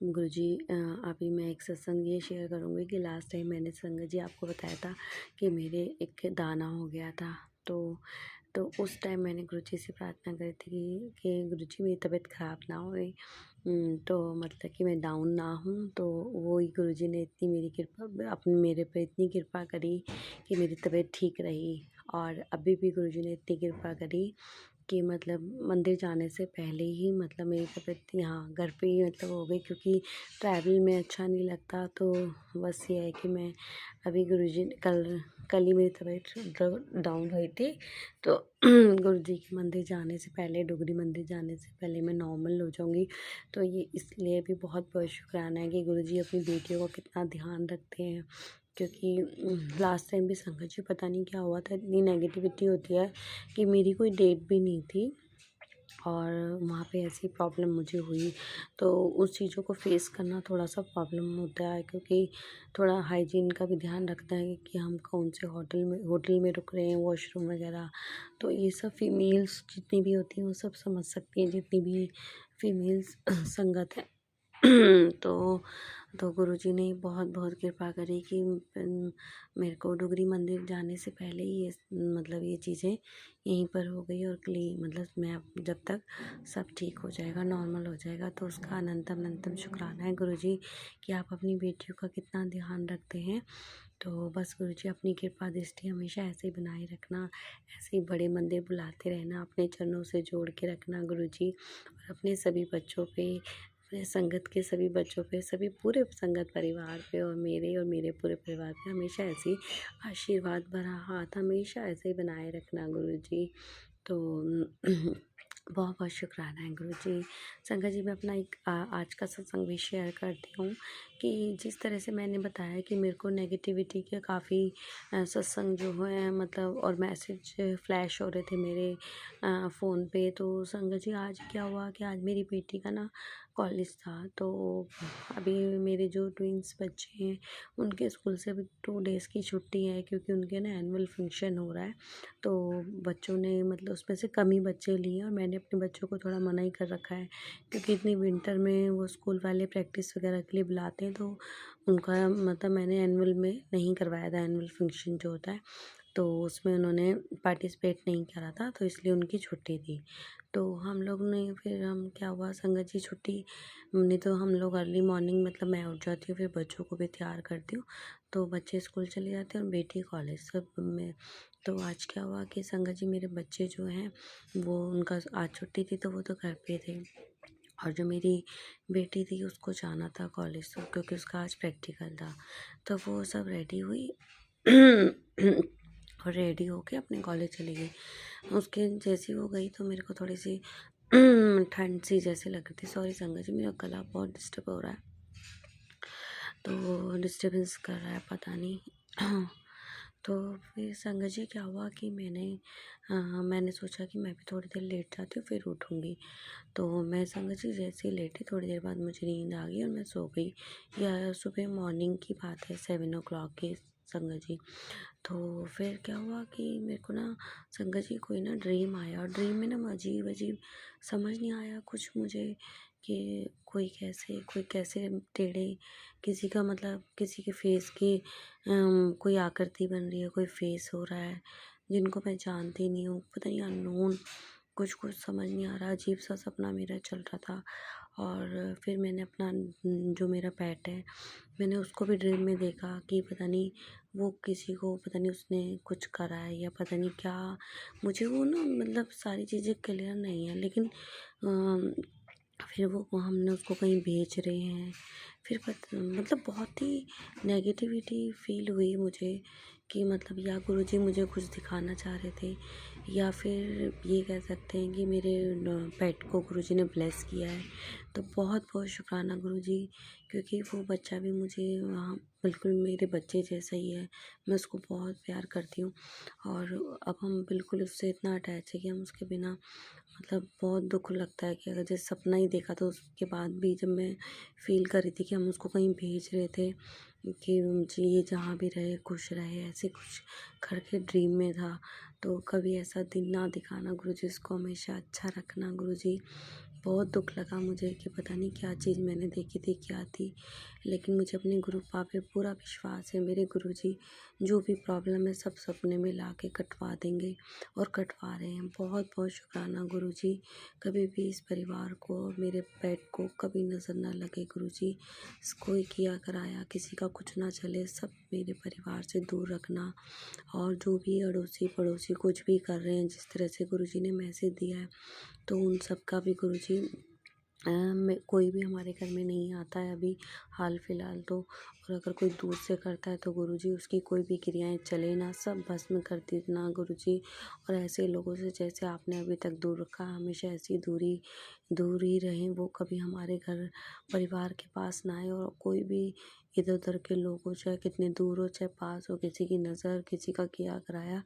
गुरुजी अभी मैं एक सत्संग ये शेयर करूँगी कि लास्ट टाइम मैंने संगत जी आपको बताया था कि मेरे एक दाना हो गया था। तो उस टाइम मैंने गुरुजी से प्रार्थना करी थी कि गुरुजी मेरी तबीयत ख़राब ना होए, तो मतलब कि मैं डाउन ना हूँ। तो वो ही गुरुजी ने इतनी मेरी कृपा अपनी मेरे पे इतनी कृपा करी कि मेरी तबीयत ठीक रही। और अभी भी गुरुजी ने इतनी कृपा करी कि मतलब मंदिर जाने से पहले ही मतलब मेरी तबीयत यहाँ घर पे ही मतलब हो गई, क्योंकि ट्रैवल में अच्छा नहीं लगता। तो बस ये है कि मैं अभी गुरुजी ने कल ही मेरी तबीयत डाउन हुई थी। तो गुरुजी के मंदिर जाने से पहले, डोगरी मंदिर जाने से पहले मैं नॉर्मल हो जाऊँगी। तो ये इसलिए भी बहुत बहुत शुक्राना है कि गुरुजी अपनी बेटियों का कितना ध्यान रखते हैं। क्योंकि लास्ट टाइम भी संगत जी पता नहीं क्या हुआ था, इतनी नेगेटिविटी होती है कि मेरी कोई डेट भी नहीं थी और वहाँ पे ऐसी प्रॉब्लम मुझे हुई। तो उस चीज़ों को फेस करना थोड़ा सा प्रॉब्लम होता है, क्योंकि थोड़ा हाइजीन का भी ध्यान रखना है कि हम कौन से होटल में रुक रहे हैं, वॉशरूम वगैरह। तो ये सब फीमेल्स जितनी भी होती हैं वो सब समझ सकती हैं, जितनी भी फीमेल्स संगत है। तो गुरुजी ने बहुत बहुत कृपा करी कि मेरे को डोगरी मंदिर जाने से पहले ही ये मतलब ये चीज़ें यहीं पर हो गई। और मतलब मैं जब तक सब ठीक हो जाएगा, नॉर्मल हो जाएगा, तो उसका अनंतम अनंतम शुक्राना है गुरुजी कि आप अपनी बेटियों का कितना ध्यान रखते हैं। तो बस गुरुजी अपनी कृपा दृष्टि हमेशा ऐसे ही बनाए रखना, ऐसे ही बड़े मंदिर बुलाते रहना, अपने चरणों से जोड़ के रखना गुरुजी। और अपने सभी बच्चों पे, अपने संगत के सभी बच्चों पे, सभी पूरे संगत परिवार पे और मेरे पूरे परिवार पे हमेशा ऐसे ही आशीर्वाद भरा हाथ हमेशा ऐसे ही बनाए रखना गुरुजी। तो बहुत बहुत शुक्राना है गुरुजी। संगत जी मैं अपना एक आज का सत्संग भी शेयर करती हूँ कि जिस तरह से मैंने बताया कि मेरे को नेगेटिविटी के काफ़ी सत्संग जो हैं मतलब और मैसेज फ्लैश हो रहे थे मेरे फ़ोन पे। तो संगत जी आज क्या हुआ कि आज मेरी बेटी का ना कॉलेज था। तो अभी मेरे जो ट्विंस बच्चे हैं उनके स्कूल से अभी 2 डेज़ की छुट्टी है, क्योंकि उनके ना एनुअल फंक्शन हो रहा है। तो बच्चों ने मतलब उसमें से कम ही बच्चे लिए और मैंने अपने बच्चों को थोड़ा मना ही कर रखा है, क्योंकि इतनी विंटर में वो स्कूल वाले प्रैक्टिस वगैरह के लिए बुलाते हैं। तो उनका मतलब मैंने एनुअल में नहीं करवाया था, एनुअल फंक्शन जो होता है तो उसमें उन्होंने पार्टिसिपेट नहीं करा था, तो इसलिए उनकी छुट्टी थी। तो हम लोग ने फिर हम क्या हुआ संगत जी छुट्टी नहीं तो हम लोग अर्ली मॉर्निंग मतलब मैं उठ जाती हूँ, फिर बच्चों को भी तैयार करती हूँ। तो बच्चे स्कूल चले जाते हैं और बेटी कॉलेज सब में। तो आज क्या हुआ कि संगत जी मेरे बच्चे जो हैं वो उनका आज छुट्टी थी तो वो तो घर पे थे। और जो मेरी बेटी थी उसको जाना था कॉलेज, तो क्योंकि उसका आज प्रैक्टिकल था। तो वो सब रेडी हुई और रेडी होके अपने कॉलेज चली गई। उसके जैसी वो गई तो मेरे को थोड़ी सी ठंड सी जैसे लग रही थी। सॉरी संगत जी मेरा गला बहुत डिस्टर्ब हो रहा है, तो डिस्टर्बेंस कर रहा है पता नहीं। तो फिर संगत जी क्या हुआ कि मैंने सोचा कि मैं भी थोड़ी देर लेट जाती हूँ फिर उठूँगी। तो मैं संगत जी जैसे ही लेटी थोड़ी देर बाद मुझे नींद आ गई और मैं सो गई। या सुबह मॉर्निंग की बात है 7 o'clock की संगत जी। तो फिर क्या हुआ कि मेरे को ना संगत जी कोई ना ड्रीम आया और ड्रीम में ना अजीब अजीब समझ नहीं आया कुछ मुझे कि कोई कैसे टेढ़े किसी का मतलब किसी के फेस की कोई आकृति बन रही है, कोई फेस हो रहा है जिनको मैं जानती नहीं हूँ, पता नहीं अननोन कुछ कुछ समझ नहीं आ रहा। अजीब सा सपना मेरा चल रहा था और फिर मैंने अपना जो मेरा पेट है, मैंने उसको भी ड्रीम में देखा कि पता नहीं वो किसी को, पता नहीं उसने कुछ करा है या पता नहीं क्या। मुझे वो ना मतलब सारी चीज़ें क्लियर नहीं है, लेकिन फिर वो हमने उसको कहीं भेज रहे हैं। फिर मतलब बहुत ही नेगेटिविटी फील हुई मुझे कि मतलब या गुरुजी मुझे कुछ दिखाना चाह रहे थे, या फिर ये कह सकते हैं कि मेरे पेट को गुरुजी ने ब्लेस किया है। तो बहुत बहुत शुक्राना गुरुजी, क्योंकि वो बच्चा भी मुझे बिल्कुल मेरे बच्चे जैसा ही है। मैं उसको बहुत प्यार करती हूँ, और अब हम बिल्कुल उससे इतना अटैच है कि हम उसके बिना, मतलब बहुत दुख लगता है कि अगर जैसे सपना ही देखा, तो उसके बाद भी जब मैं फील कर रही थी कि हम उसको कहीं भेज रहे थे कि जी ये जहाँ भी रहे खुश रहे, ऐसे कुछ करके ड्रीम में था। तो कभी ऐसा दिन ना दिखाना गुरुजी, उसको हमेशा अच्छा रखना गुरुजी। बहुत दुख लगा मुझे कि पता नहीं क्या चीज़ मैंने देखी थी, क्या थी। लेकिन मुझे अपने गुरु पापा पे पूरा विश्वास है। मेरे गुरुजी जो भी प्रॉब्लम है सब सपने में ला के कटवा देंगे, और कटवा रहे हैं। बहुत बहुत शुक्राना गुरुजी। कभी भी इस परिवार को, मेरे पेट को कभी नज़र ना लगे गुरुजी। कोई किया कराया किसी का कुछ ना चले, सब मेरे परिवार से दूर रखना। और जो भी अड़ोसी पड़ोसी कुछ भी कर रहे हैं, जिस तरह से गुरुजी ने मैसेज दिया है, तो उन सब का भी गुरुजी, मैं कोई भी हमारे घर में नहीं आता है अभी हाल फिलहाल तो। और अगर कोई दूर से करता है तो गुरुजी उसकी कोई भी क्रियाएं चले ना, सब भस्म कर देना गुरुजी। और ऐसे लोगों से जैसे आपने अभी तक दूर रखा, हमेशा ऐसी दूर ही रहें। वो कभी हमारे घर परिवार के पास ना आए, और कोई भी इधर उधर के लोग हो, चाहे कितने दूर हो चाहे पास हो, किसी की नज़र, किसी का किया कराया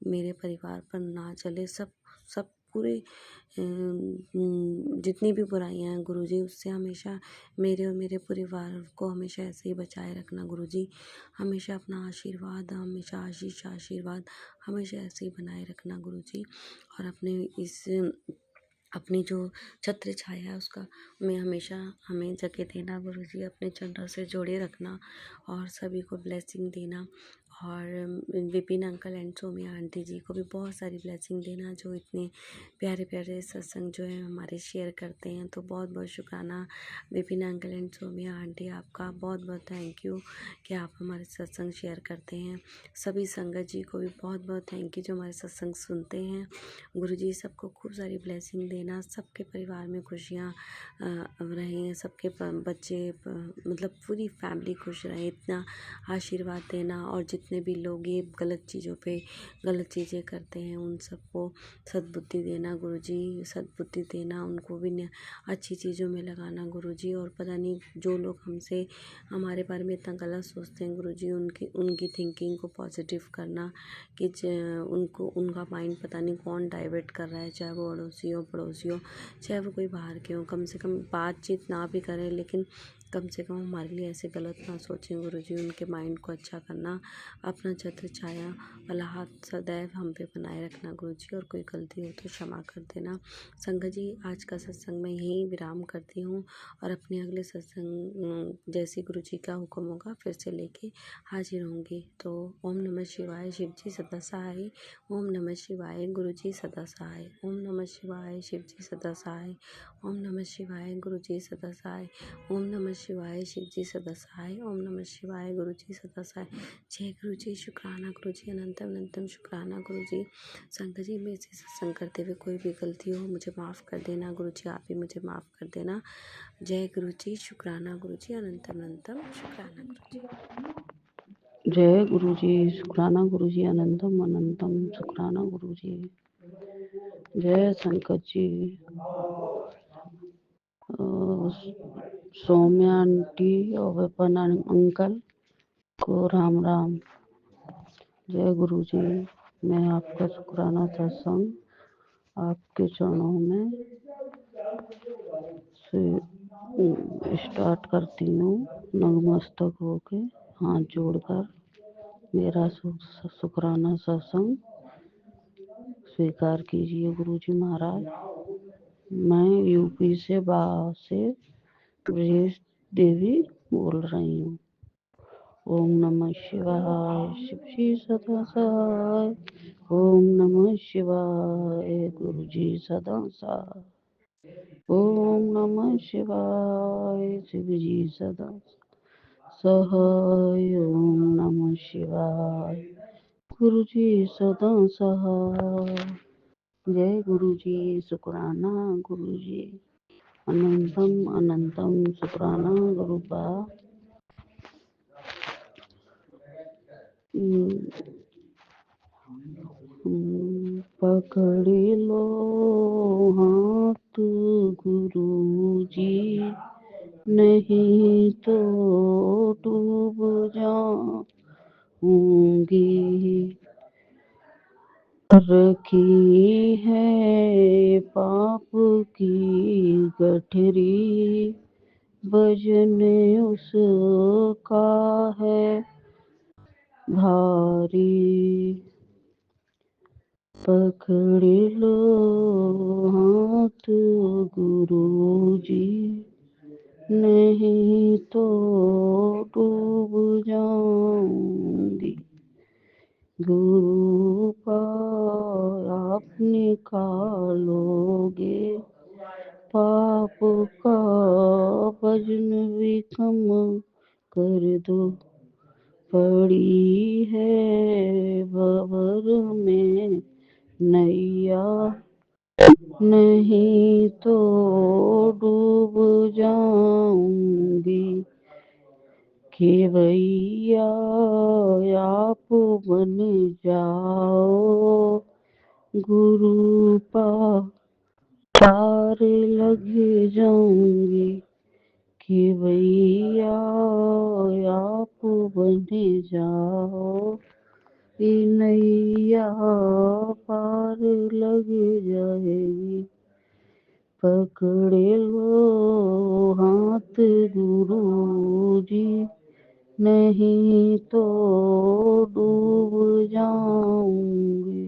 मेरे परिवार पर ना चले। सब सब पूरे जितनी भी बुराइयां हैं गुरुजी, उससे हमेशा मेरे और मेरे परिवार को हमेशा ऐसे ही बचाए रखना गुरुजी। हमेशा अपना आशीर्वाद, हमेशा आशीष आशीर्वाद हमेशा ऐसे ही बनाए रखना गुरुजी। और अपनी जो छत्र छाया है उसका मैं हमेशा हमें जगह देना गुरुजी। अपने चरणों से जोड़े रखना, और सभी को ब्लेसिंग देना। और Vipin uncle and Somiya aunty जी को भी बहुत सारी ब्लेसिंग देना, जो इतने प्यारे प्यारे सत्संग जो है हमारे शेयर करते हैं। तो बहुत बहुत शुक्राना Vipin uncle and Somiya aunty, आपका बहुत बहुत थैंक यू कि आप हमारे सत्संग शेयर करते हैं। सभी संगत जी को भी बहुत बहुत थैंक यू जो हमारे सत्संग सुनते हैं। गुरुजी सबको खूब सारी ब्लेसिंग देना, सबके परिवार में खुशियाँ रहें, सबके बच्चे मतलब पूरी फैमिली खुश रहे, इतना आशीर्वाद देना। और जितने भी लोग ये गलत चीज़ों पे गलत चीज़ें करते हैं, उन सबको सद्बुद्धि देना गुरुजी, सद्बुद्धि देना, उनको भी अच्छी चीज़ों में लगाना गुरुजी। और पता नहीं जो लोग हमसे हमारे बारे में इतना गलत सोचते हैं गुरुजी, उनकी थिंकिंग को पॉजिटिव करना, कि उनको उनका माइंड पता नहीं कौन डाइवर्ट कर रहा है, चाहे वो अड़ोसी हो पड़ोसी हो, चाहे वो कोई बाहर के हो। कम से कम बातचीत ना भी करें, लेकिन कम से कम हमारे लिए ऐसे गलत ना सोचें गुरुजी। उनके माइंड को अच्छा करना, अपना छत्र छाया वाला हाथ सदैव हम पे बनाए रखना गुरुजी। और कोई गलती हो तो क्षमा कर देना। संगत जी, आज का सत्संग मैं यहीं विराम करती हूँ, और अपने अगले सत्संग जैसे गुरुजी का हुक्म होगा फिर से लेके हाजिर होंगी। तो ओम नमः शिवाय, शिव जी सदा सहाय। ओम नमः शिवाय, गुरु जी सदा सहाय। ओम नमः शिवाय, शिव जी सदा सहाय। ओम नमः शिवाय, गुरु जी सदा सहाय। ओम नमः शिवाय, शिव जी सदा सहाय। ओम नमः शिवाय, गुरु जी सदा सहाय। जय गुरु जी, शुक्राना गुरु जी, अनंतम अनंतम शुक्राना गुरु जी। संगत जी, मेरे से सत्संग करते हुए कोई भी गलती हो मुझे माफ़ कर देना गुरु जी, आप भी मुझे माफ़ कर देना। जय गुरु जी, शुक्राना गुरु जी, अनंतम अनंतम शुक्राना गुरु जी। जय गुरु जी, शुक्राना गुरु जी, अनंतम अनंतम शुक्राना गुरु जी। जय संकट जी। सौम्या आंटी और विपिन अंकल को राम राम। जय गुरु जी। मैं आपका शुक्राना सत्संग आपके चरणों में से स्टार्ट करती हूँ। नतमस्तक होके हाथ जोड़कर मेरा शुक्राना सत्संग स्वीकार कीजिए गुरु जी महाराज। मैं यूपी से बाह से ब्रजेश देवी बोल रही हूँ। ओम नमः शिवाय, शिव जी सदा सहाय। ओम नमः शिवाय, गुरु जी सदा सहाय। ओम नमः शिवाय शिव जी सदा सहाय। ओम नमः शिवाय गुरु जी सदा सहाय। जय गुरु जी, शुक्राना गुरु जी, अनंतम अनंतम शुक्राना गुरु बा। पकड़ लो हाथ गुरु जी, नहीं तो डूब जाऊंगी। रखी है पाप की गठरी, वजन उसका है भारी। पकड़ लो हाथ गुरु जी, नहीं तो डूब जाऊंगी। गुरु पार आप निकालोगे, पाप का वजन भी कम कर दो। पड़ी है भंवर में नैया, नहीं तो डूब जाऊंगी। खेवैया आप बन जाओ, गुरु पार लग जाऊंगी। खेवैया आप बन जाओ, ये नैया पार लग जाएगी। पकड़ लो हाथ गुरु जी, नहीं तो डूब जाऊंगी।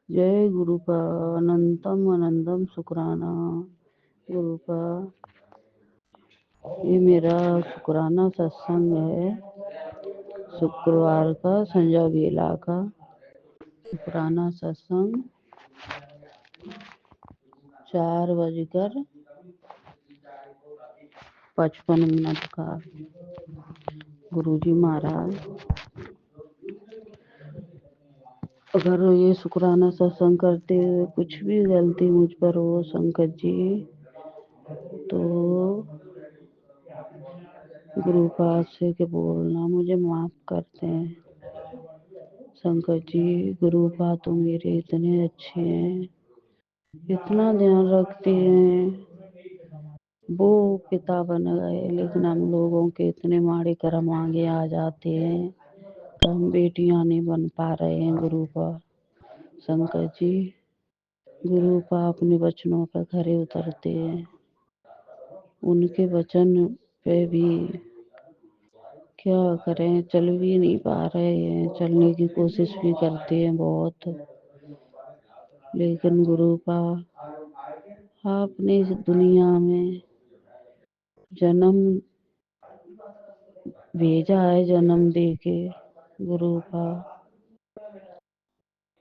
जय गुरु का अनंतम अनंतम शुक्राना गुरु का। ये मेरा शुक्राना सत्संग है, शुक्रवार का, संजा बेला का शुक्राना सत्संग 4:55 का। गुरुजी महाराज, अगर ये शुक्राना सत्संग करते हुए कुछ भी गलती मुझ पर हो शंकर जी, तो गुरु पास से के बोलना, मुझे माफ करते हैं। शंकर जी, गुरु पा तो मेरे इतने अच्छे हैं, इतना ध्यान रखते हैं। वो पिता बन गए, लेकिन हम लोगों के इतने माड़े कर्म आगे आ जाते हैं, तो हम बेटियां नहीं बन पा रहे हैं गुरु पा। शंकर जी, गुरु पा अपने वचनों पर खरे उतरते हैं, उनके वचन पे भी क्या करें, चल भी नहीं पा रहे हैं। चलने की कोशिश भी करते हैं बहुत, लेकिन गुरु पा आपने इस दुनिया में जन्म भेजा है, जन्म देके गुरु पा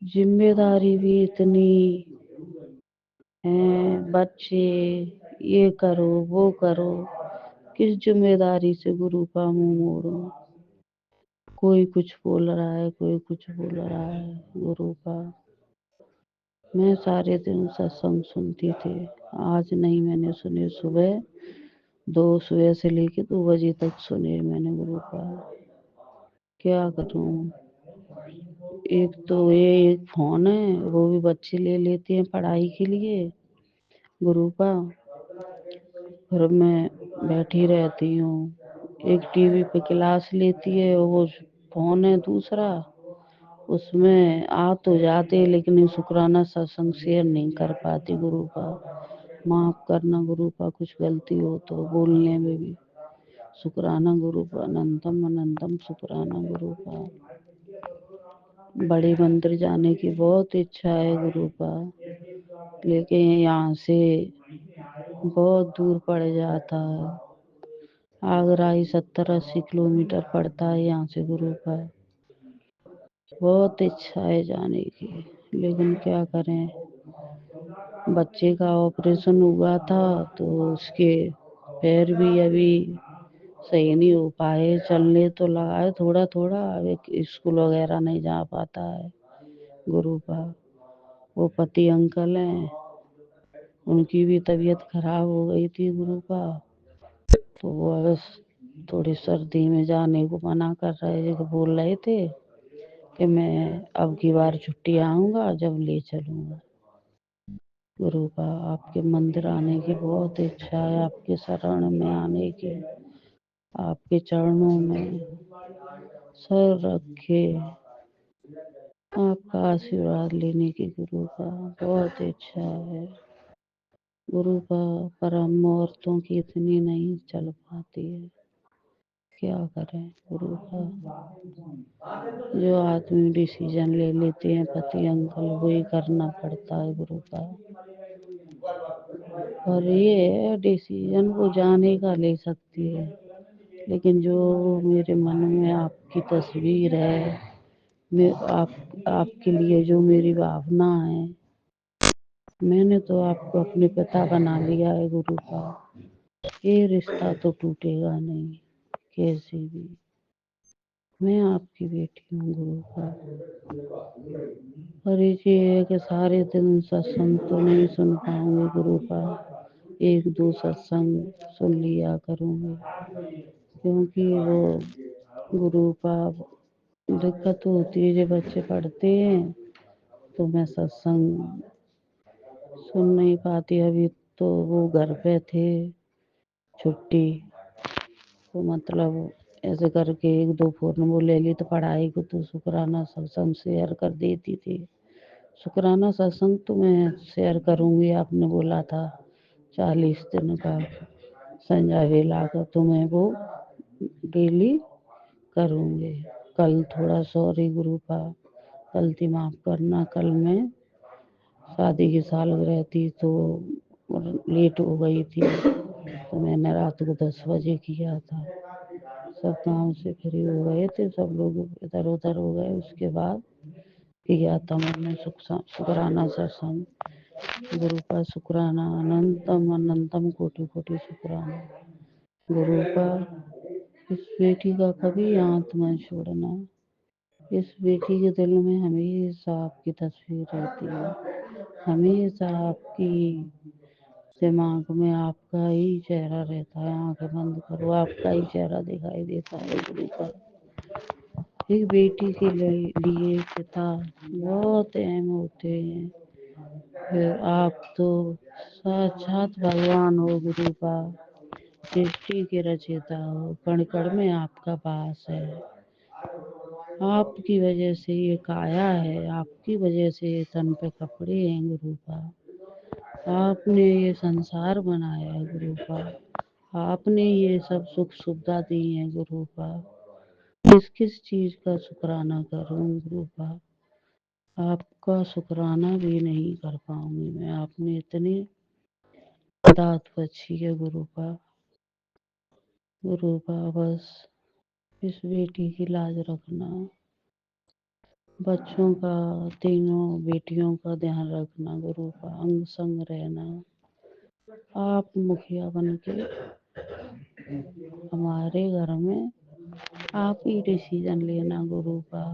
जिम्मेदारी भी इतनी है, बच्चे ये करो वो करो, किस जिम्मेदारी से गुरु का मुंह मोड़ो। कोई कुछ बोल रहा है, कोई कुछ बोल रहा है। गुरु का मैं सारे दिन सत्संग सुनती थी, आज नहीं मैंने सुने। सुबह से लेके 2 बजे तक सुने मैंने गुरु का। क्या करूं, एक तो ये एक फोन है, वो भी बच्चे ले लेते हैं पढ़ाई के लिए गुरु का, फिर मैं बैठी रहती हूँ। एक टीवी पे क्लास लेती है, वो फोन है दूसरा, उसमें आ तो जाते, लेकिन शुक्राना सत्संग शेयर नहीं कर पाती गुरु का। माफ करना गुरु का, कुछ गलती हो तो बोलने में भी। शुक्राना गुरु का, अनंतम अनंतम शुक्राना गुरु का। बड़े मंदिर जाने की बहुत इच्छा है गुरु का, लेकिन यहाँ से बहुत दूर पड़ जाता है। आगरा ही 70-80 किलोमीटर पड़ता है यहाँ से गुरु का। बहुत इच्छा है जाने की, लेकिन क्या करें, बच्चे का ऑपरेशन हुआ था तो उसके पैर भी अभी सही नहीं हो पाए, चलने तो लगा है थोड़ा थोड़ा, अभी स्कूल वगैरह नहीं जा पाता है गुरु का। वो पति अंकल हैं, उनकी भी तबीयत खराब हो गई थी गुरु का, तो वो बस थोड़ी सर्दी में जाने को मना कर रहे थे, बोल रहे थे कि मैं अब की बार छुट्टी आऊँगा जब ले चलूँगा। गुरु का आपके मंदिर आने की बहुत इच्छा है, आपके शरण में आने की, आपके चरणों में सर रखे आपका आशीर्वाद लेने की गुरु का बहुत इच्छा है। गुरु का परम औरतों की इतनी नहीं चल पाती है, क्या करें गुरु का। जो आदमी डिसीजन ले लेते हैं पति अंकल वही करना पड़ता है गुरु का। और ये डिसीजन वो जाने का ले सकती है, लेकिन जो मेरे मन में आपकी तस्वीर है, मैं आपके लिए जो मेरी भावना है, मैंने तो आपको अपने पिता बना लिया है गुरु का। ये रिश्ता तो टूटेगा नहीं कैसे भी। मैं आपकी बेटी हूँ गुरु का। और एक ये है कि सारे दिन सत्संग तो नहीं सुन पाऊंगी गुरु का, एक दो सत्संग सुन लिया करूँगी, क्योंकि वो गुरु का दिक्कत होती है। जब बच्चे पढ़ते हैं तो मैं सत्संग सुन नहीं पाती। अभी तो वो घर पे थे छुट्टी, तो मतलब ऐसे करके एक दो फोन वो ले ली, तो पढ़ाई को तो शुक्राना सत्संग शेयर कर देती थी। शुक्राना सत्संग तो मैं शेयर करूँगी, आपने बोला था 40 दिन का संजय वेला का, तो मैं वो डेली करूँगी। कल थोड़ा सॉरी गुरु का, गलती माफ़ करना। कल मैं शादी की सालगिरह थी तो लेट हो गई थी, तो मैंने रात को 10 बजे किया था। सब काम से फ्री हो गए थे, सब लोग इधर उधर हो गए, उसके बाद किया था मैंने शुक्राना सत्संग। गुरु का शुक्राना, अनंतम अनंतम कोटि कोटि शुक्राना गुरु का। इस बेटी का कभी हाथ मत छोड़ना। इस बेटी के दिल में हमेशा आपकी तस्वीर रहती है, हमेशा आपकी दिमाग में आपका ही चेहरा रहता है। आंखें बंद करो, आपका ही चेहरा दिखाई देता है गुरु का। एक बेटी के लिए पिता बहुत अहम होते हैं। फिर आप तो साक्षात भगवान हो गुरु का, सृष्टि के रचयिता हो, कण कण में आपका वास है। आपकी वजह से ये काया है, आपकी वजह से ये तन पे कपड़े हैं गुरु का। आपने ये संसार बनाया है गुरु का, आपने ये सब सुख सुविधा दी है गुरु का। किस किस चीज का शुक्राना करूं गुरु का, आपका शुक्राना भी नहीं कर पाऊंगी मैं। आपने इतनी दात बख्शी है गुरु का। गुरु का बस इस बेटी की लाज रखना, बच्चों का, तीनों बेटियों का ध्यान रखना गुरु का, अंग संग रहना। आप मुखिया बन के हमारे घर में आप ही डिसीजन लेना गुरु का।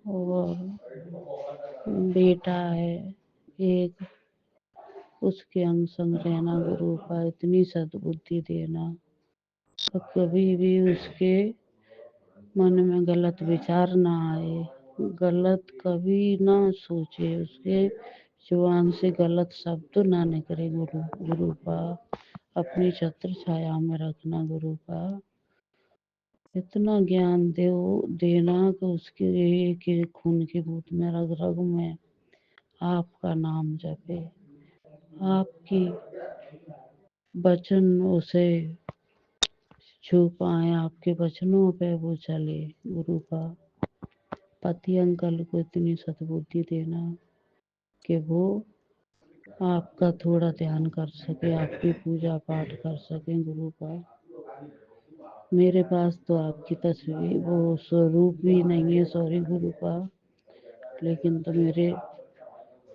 और बेटा है एक, उसके अंग संग रहना गुरु का, इतनी सद्बुद्धि देना कभी भी उसके मन में गलत विचार ना आए, गलत कभी ना सोचे, उसके जुबान से गलत शब्द ना निकले गुरु का। अपनी छत्र छाया में रखना गुरु का। इतना ज्ञान देना कि उसके एक एक खून की बूंद में रग रग में आपका नाम जपे, आपकी वचन उसे छू पाए, आपके वचनों पे वो चले गुरु का। पति अंकल को इतनी सद्बुद्धि देना कि वो आपका थोड़ा ध्यान कर सके, आपकी पूजा पाठ कर सके गुरु का। मेरे पास तो आपकी तस्वीर वो स्वरूप भी नहीं है, सॉरी गुरु का, लेकिन तो मेरे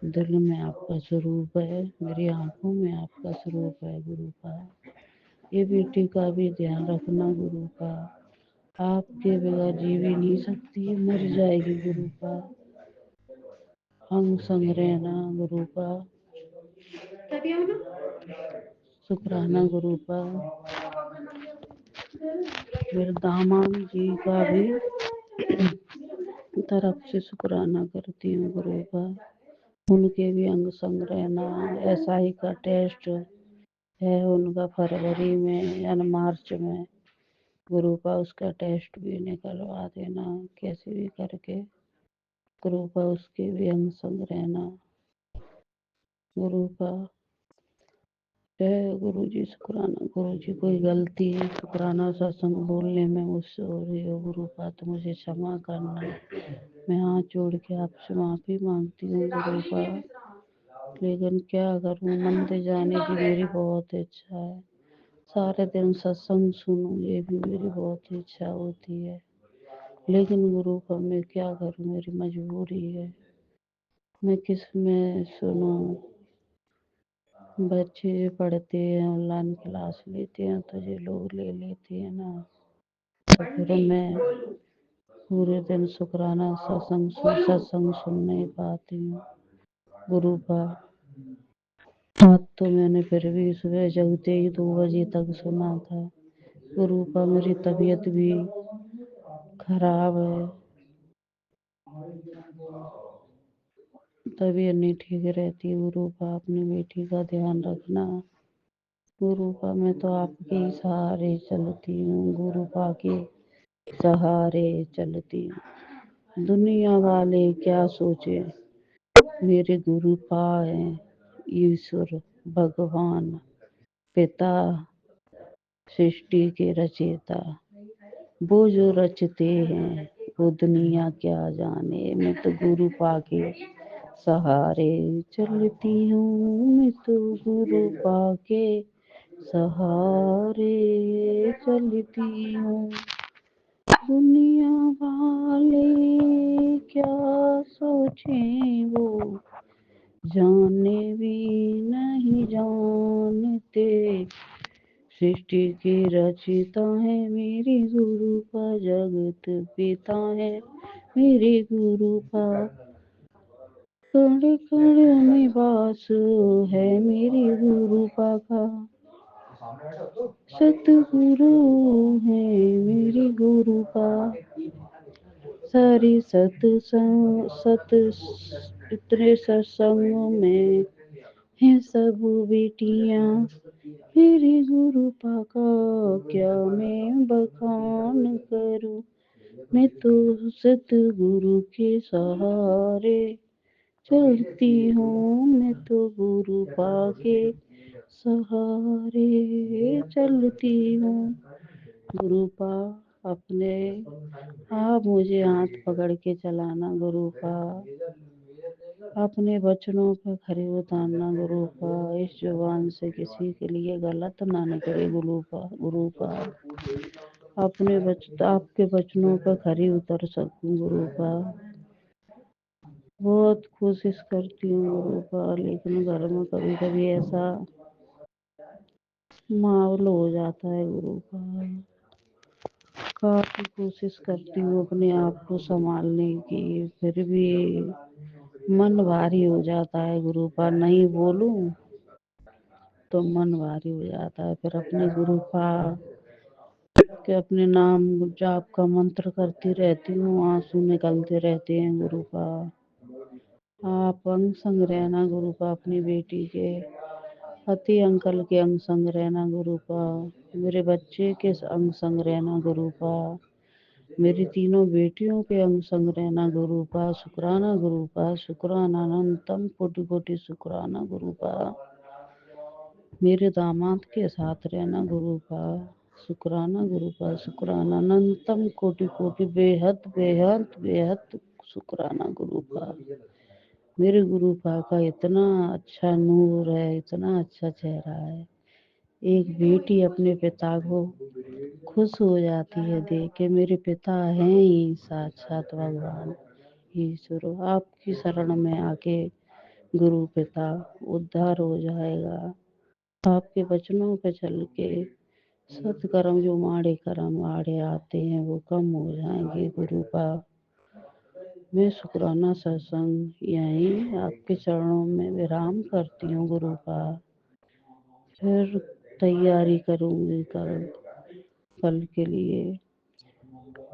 दिल में आपका स्वरूप है, मेरी आंखों में आपका स्वरूप है गुरुपा। ये बेटी का भी ध्यान रखना गुरुपा, आपके बगैर जी भी नहीं सकती, मर जाएगी गुरुपा। अंग संग रहना गुरुपा, शुक्राना गुरुपा। मेरे दामाद जी का भी तरफ से शुक्राना करती हूँ गुरुपा। उनके भी अंग संग रहना, एसआई का टेस्ट है उनका फरवरी में या मार्च में गुरुपा, उसका टेस्ट भी निकलवा देना कैसे भी करके गुरुपा, उसके भी अंग संग रहना गुरुपा। जय गुरु जी, शुक्राना गुरु जी। कोई गलती शुक्राना सत्संग बोलने में मुझसे हो रही हो गुरुपा तो मुझे क्षमा करना। मैं हाथ जोड़ के आपसे माफी मांगती हूँ गुरुपा, लेकिन क्या करूँ, मंदिर जाने की मेरी बहुत इच्छा है, सारे दिन सत्संग सुनूं ये भी मेरी बहुत इच्छा होती है, लेकिन गुरुपा मैं क्या करूँ, मेरी मजबूरी है, मैं किस में सुनूं। बच्चे पढ़ते हैं, ऑनलाइन क्लास लेते हैं तो ये लोग ले लेते हैं ना, तो फिर मैं पूरे दिन शुक्राना सत्संग सुन नहीं पाती हूँ गुरुपा। आज तो मैंने फिर भी सुबह जगते ही 2 बजे तक सुना था गुरुपा। मेरी तबीयत भी खराब है, तबीयत नहीं ठीक रहती गुरुपा। अपनी बेटी का ध्यान रखना गुरुपा। मैं तो आपके ही सहारे चलती हूँ गुरुपा के सहारे चलती हूँ। दुनिया वाले क्या सोचे, मेरे गुरुपा हैं, ईश्वर भगवान पिता सृष्टि के रचयिता, वो जो रचते हैं वो दुनिया क्या जाने। मैं तो गुरुपा के सहारे चलती हूँ, मैं तो गुरुपा के सहारे चलती हूँ। दुनिया वाले क्या सोचें वो जाने भी नहीं जानते, सृष्टि के रचिता है मेरी गुरुपा, जगत पिता है मेरे गुरुपा, कण कण में वास है मेरी गुरुपा का, सतगुरु है मेरी गुरुपा। सारी इतने सत्संग में है सब बेटियां, मेरी गुरुपा का क्या मैं बखान करूं। मैं तो सतगुरु के सहारे चलती हूँ, मैं तो गुरुपा के सहारे चलती हूँ। गुरुपा अपने आप मुझे हाथ पकड़ के चलाना गुरुपा, अपने बचनों पर खरे उतारना गुरुपा, इस जुबान से किसी के लिए गलत ना निकले गुरुपा, आपके बचनों पर खरी उतर सकूं गुरुपा। बहुत कोशिश करती हूँ गुरुपा, लेकिन घर में कभी कभी ऐसा माहौल हो जाता है गुरुपा। काफी कोशिश करती हूँ अपने आप को संभालने की, फिर भी मन भारी हो जाता है गुरुपा। नहीं बोलूं तो मन भारी हो जाता है, फिर अपने गुरुपा के अपने नाम जाप का मंत्र करती रहती हूँ, आंसू निकलते रहते हैं गुरुपा। आप अंग संग रहना गुरुपा, अपनी बेटी के पति अंकल के अंग संग रहना गुरुपा, मेरे बच्चे के अंग संग रहना गुरुपा, मेरी तीनों बेटियों के अंग संग रहना गुरुपा। शुक्राना गुरुपा, शुक्राना अनंतम कोटि कोटि शुक्राना गुरुपा। मेरे दामाद के साथ रहना गुरुपा, शुक्राना गुरुपा, शुक्राना अनंतम कोटि कोटि बेहद बेहद बेहद शुक्राना गुरुपा। मेरे गुरुपा का इतना अच्छा नूर है, इतना अच्छा चेहरा है, एक बेटी अपने पिता को खुश हो जाती है देख के। मेरे पिता हैं ही साक्षात भगवान ईश्वर, आपकी शरण में आके गुरु पिता उद्धार हो जाएगा। आपके वचनों पे चल के सत्कर्म जो माड़े कर्म आड़े आते हैं वो कम हो जाएंगे गुरुपा। मैं शुक्राना सत्संग यहीं आपके चरणों में विराम करती हूँ गुरुपा। फिर तैयारी करूँगी कल के लिए।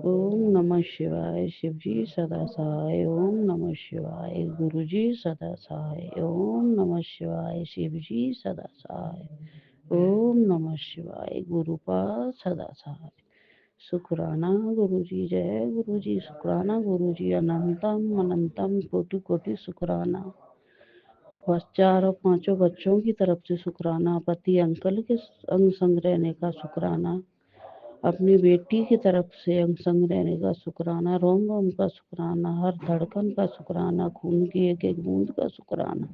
ओम नमः शिवाय। शिवजी सदा सहाय। ओम नमः शिवाय। गुरुजी सदा सहाय। ओम नमः शिवाय। शिवजी सदा सहाय। ओम नमः शिवाय। गुरुपा सदा सहाय। शुक्राना गुरुजी। जय गुरुजी। शुक्राना गुरुजी। अनंतम अनंतम कोटि कोटि शुक्राना। बस चारों पांचों बच्चों की तरफ से शुक्राना। पति अंकल के अंग संग रहने का शुक्राना। अपनी बेटी की तरफ से अंग संग रहने का शुक्राना। रोम रोम का शुक्राना। हर धड़कन का शुक्राना। खून की एक एक बूंद का शुक्राना।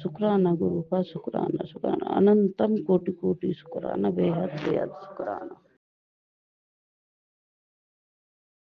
शुक्राना गुरु का शुक्राना। शुक्राना अनंतम कोटि कोटि शुक्राना। बेहद बेहद शुक्राना।